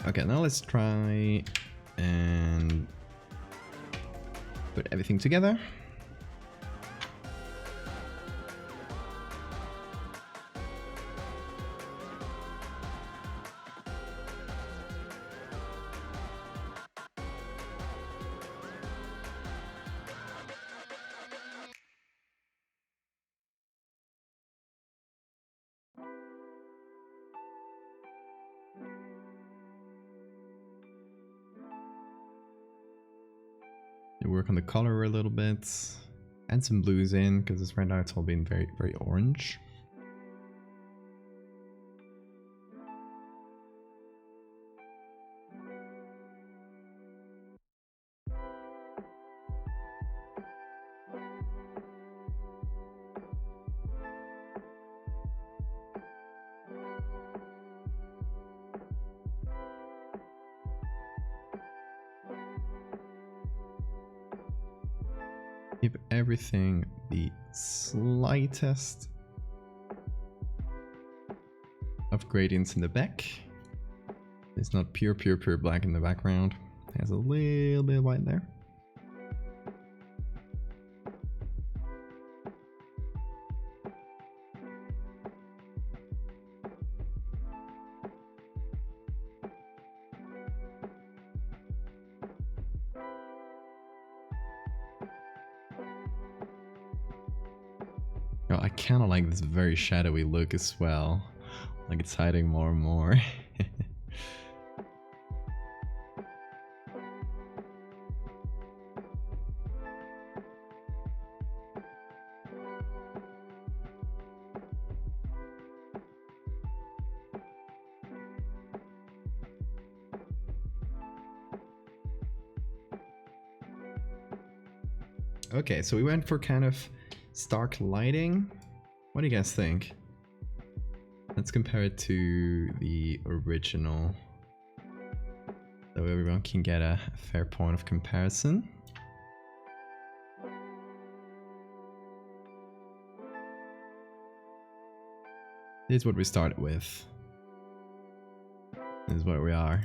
A: Okay, now let's try and put everything together. Work on the color a little bit, add some blues in because right now it's all been very orange. Give everything the slightest of gradients in the back. It's not pure black in the background. It has a little bit of white there. Oh, I kind of like this very shadowy look as well. Like it's hiding more and more. Okay, so we went for kind of stark lighting. What do you guys think? Let's compare it to the original, so everyone can get a fair point of comparison. This is what we started with. This is where we are.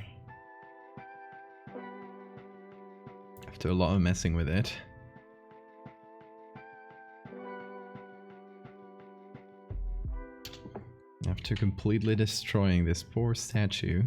A: After a lot of messing with it. After completely destroying this poor statue.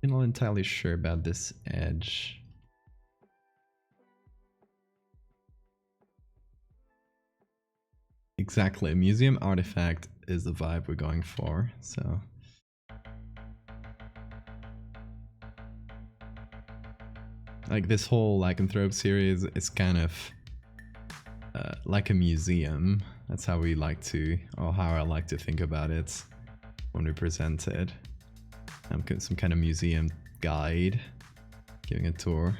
A: I'm not entirely sure about this edge. Exactly, a museum artifact is the vibe we're going for, so. Like this whole Lycanthrope series is kind of like a museum. That's how we like to, or how I like to think about it when we present it. Some kind of museum guide, giving a tour.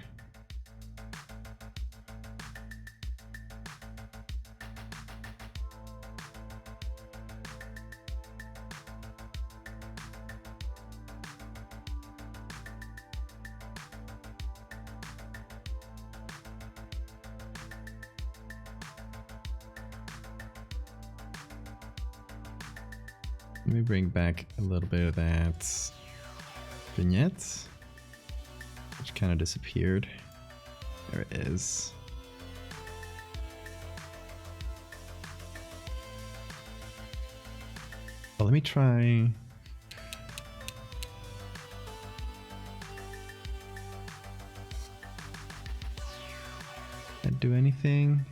A: Let me bring back a little bit of that vignette, which kind of disappeared. There it is. Well, let me try. Did that do anything?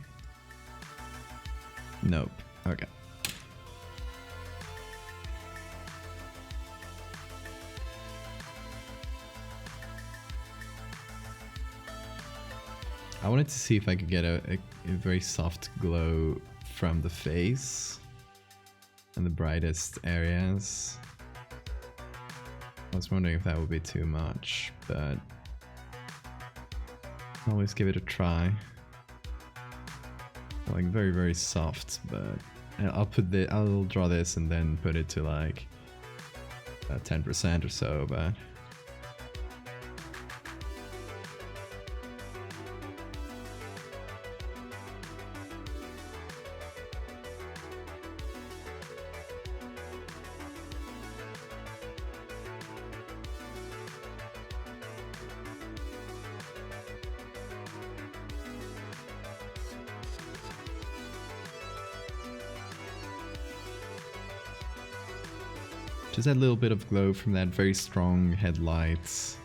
A: Nope. Okay. I wanted to see if I could get a very soft glow from the face and the brightest areas. I was wondering if that would be too much, but I'll always give it a try. Like very soft, but I'll draw this and then put it to like 10% or so, but. Just that little bit of glow from that very strong headlights.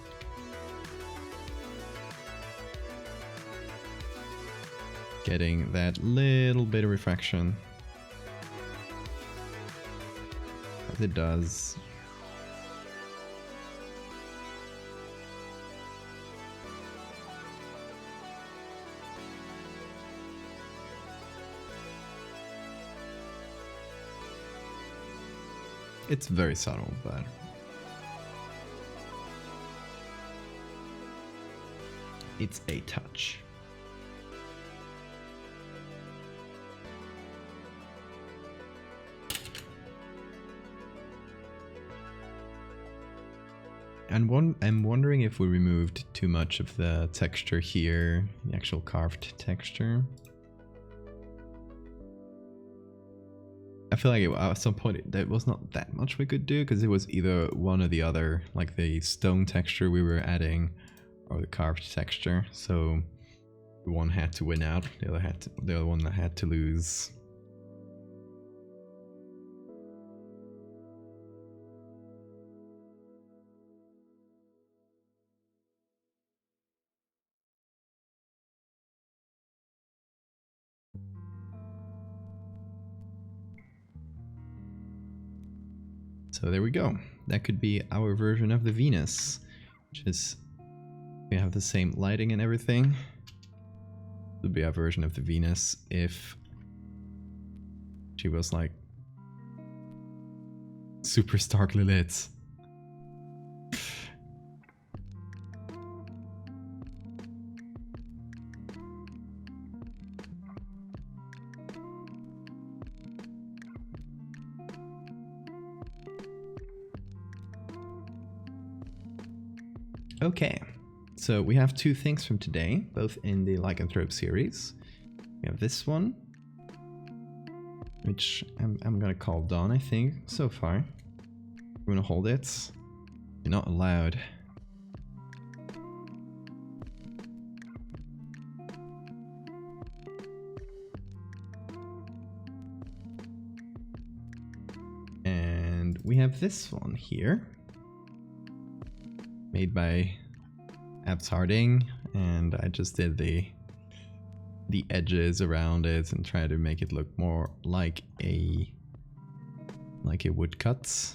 A: Getting that little bit of refraction. As it does. It's very subtle, but it's a touch. And I'm wondering if we removed too much of the texture here, the actual carved texture. I feel like at some point there was not that much we could do because it was either one or the other, like the stone texture we were adding or the carved texture. So one had to win out, the other one that had to lose. So there we go. That could be our version of the Venus, which is, we have the same lighting and everything. It would be our version of the Venus if she was like super starkly lit. Okay, so we have two things from today, both in the Lycanthrope series. We have this one, which I'm gonna call Dawn, I think, so far. We're gonna hold it. You're not allowed. And we have this one here, made by Abs Harding, and I just did the edges around it and try to make it look more like a woodcut. So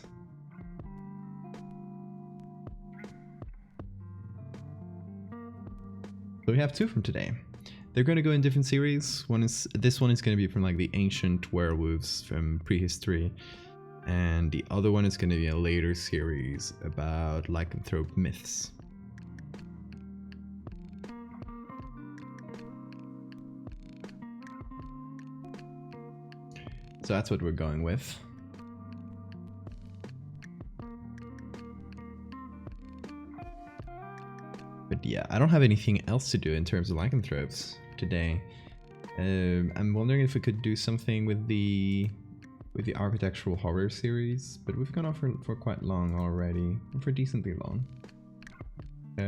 A: we have two from today. They're going to go in different series. This one is going to be from like the ancient werewolves from prehistory, and the other one is going to be a later series about lycanthrope myths. So that's what we're going with. But yeah, I don't have anything else to do in terms of lycanthropes today. I'm wondering if we could do something with the architectural horror series, but we've gone on for quite long already, for decently long.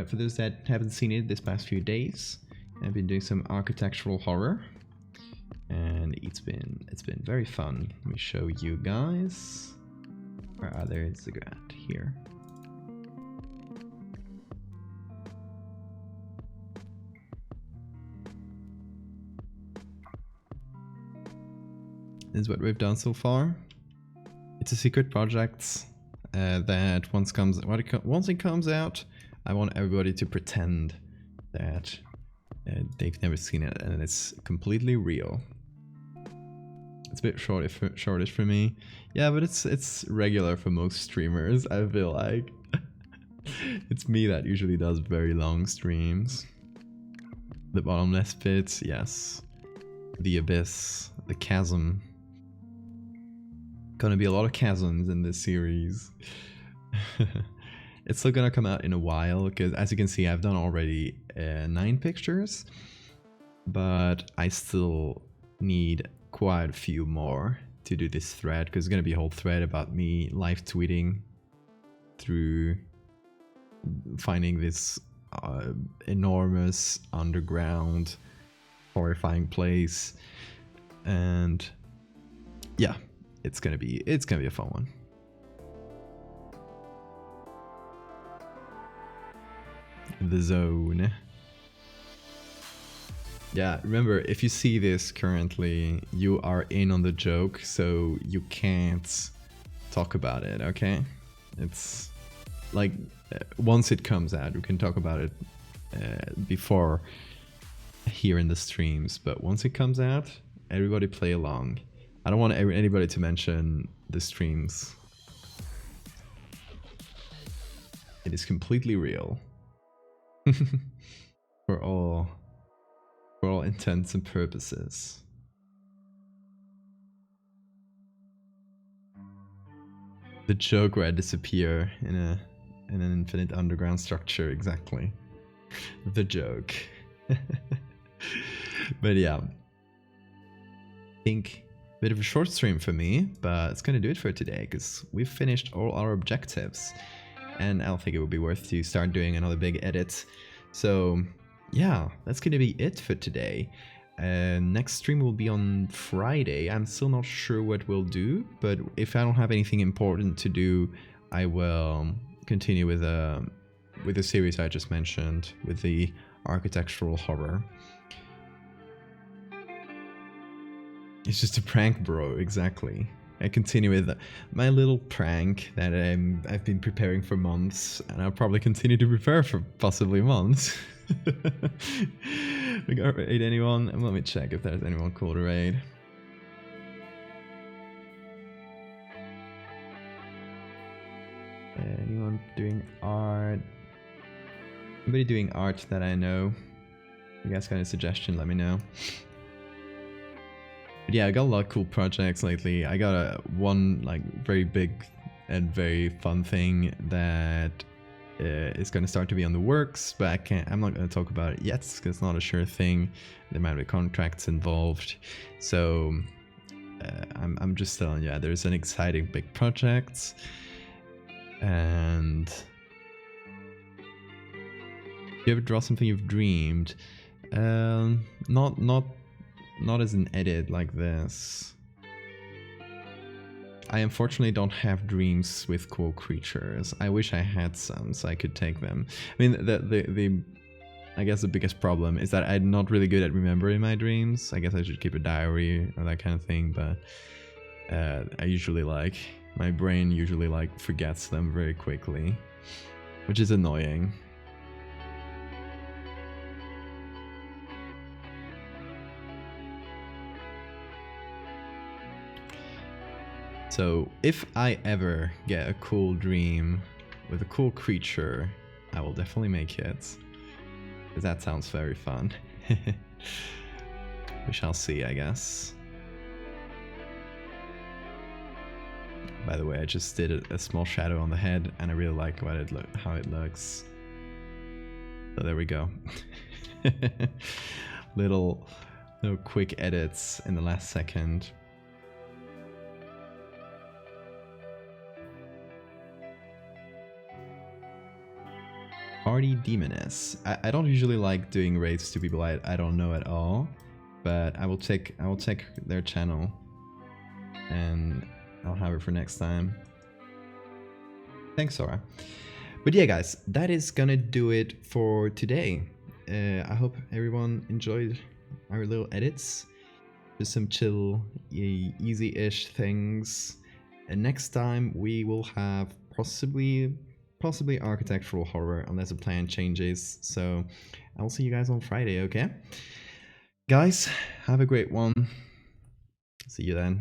A: For those that haven't seen it this past few days, I've been doing some architectural horror, and it's been very fun. Let me show you guys. Where are there? It's here. This is what we've done so far. It's a secret project that once it comes out, I want everybody to pretend that they've never seen it and it's completely real. It's a bit shortish for me. Yeah, but it's regular for most streamers, I feel like. It's me that usually does very long streams. The bottomless pit, yes. The abyss, the chasm. Gonna be a lot of chasms in this series. It's still gonna come out in a while because, as you can see, I've done already 9 pictures, but I still need quite a few more to do this thread because it's gonna be a whole thread about me live tweeting through finding this enormous underground horrifying place, and yeah, it's gonna be a fun one. The zone. Yeah, remember, if you see this currently, you are in on the joke, so you can't talk about it, okay? It's like, once it comes out, we can talk about it before here in the streams, but once it comes out, everybody play along. I don't want anybody to mention the streams It is completely real. for all intents and purposes. The joke where I disappear in an infinite underground structure, exactly. The joke. But yeah, I think a bit of a short stream for me, but it's gonna do it for today because we've finished all our objectives, and I don't think it would be worth to start doing another big edit. So yeah, that's gonna be it for today. Next stream will be on Friday. I'm still not sure what we'll do, but if I don't have anything important to do, I will continue with the series I just mentioned, with the architectural horror. It's just a prank, bro, exactly. I continue with my little prank that I've been preparing for months, and I'll probably continue to prepare for possibly months. We got raid anyone? Let me check if there's anyone cool to raid. Anyone doing art? Anybody doing art that I know? You guys got any suggestion? Let me know. But yeah, I got a lot of cool projects lately. I got one like very big and very fun thing that is going to start to be on the works, but I'm not going to talk about it yet because it's not a sure thing. There might be contracts involved, so I'm just telling you, there's an exciting big project, and you ever draw something you've dreamed? Not as an edit like this. I unfortunately don't have dreams with cool creatures. I wish I had some so I could take them. I mean, the I guess the biggest problem is that I'm not really good at remembering my dreams. I guess I should keep a diary or that kind of thing, but I usually my brain usually forgets them very quickly, which is annoying. So if I ever get a cool dream with a cool creature, I will definitely make it, because that sounds very fun. We shall see, I guess. By the way, I just did a small shadow on the head, and I really like how it looks. So there we go. little quick edits in the last second. Party Demoness. I don't usually like doing raids to people I don't know at all, but I will check their channel and I'll have it for next time. Thanks, Sora. But yeah, guys, that is gonna do it for today. I hope everyone enjoyed our little edits. Just some chill, easy-ish things. And next time we will have possibly architectural horror, unless the plan changes. So I'll see you guys on Friday, okay? Guys, have a great one. See you then.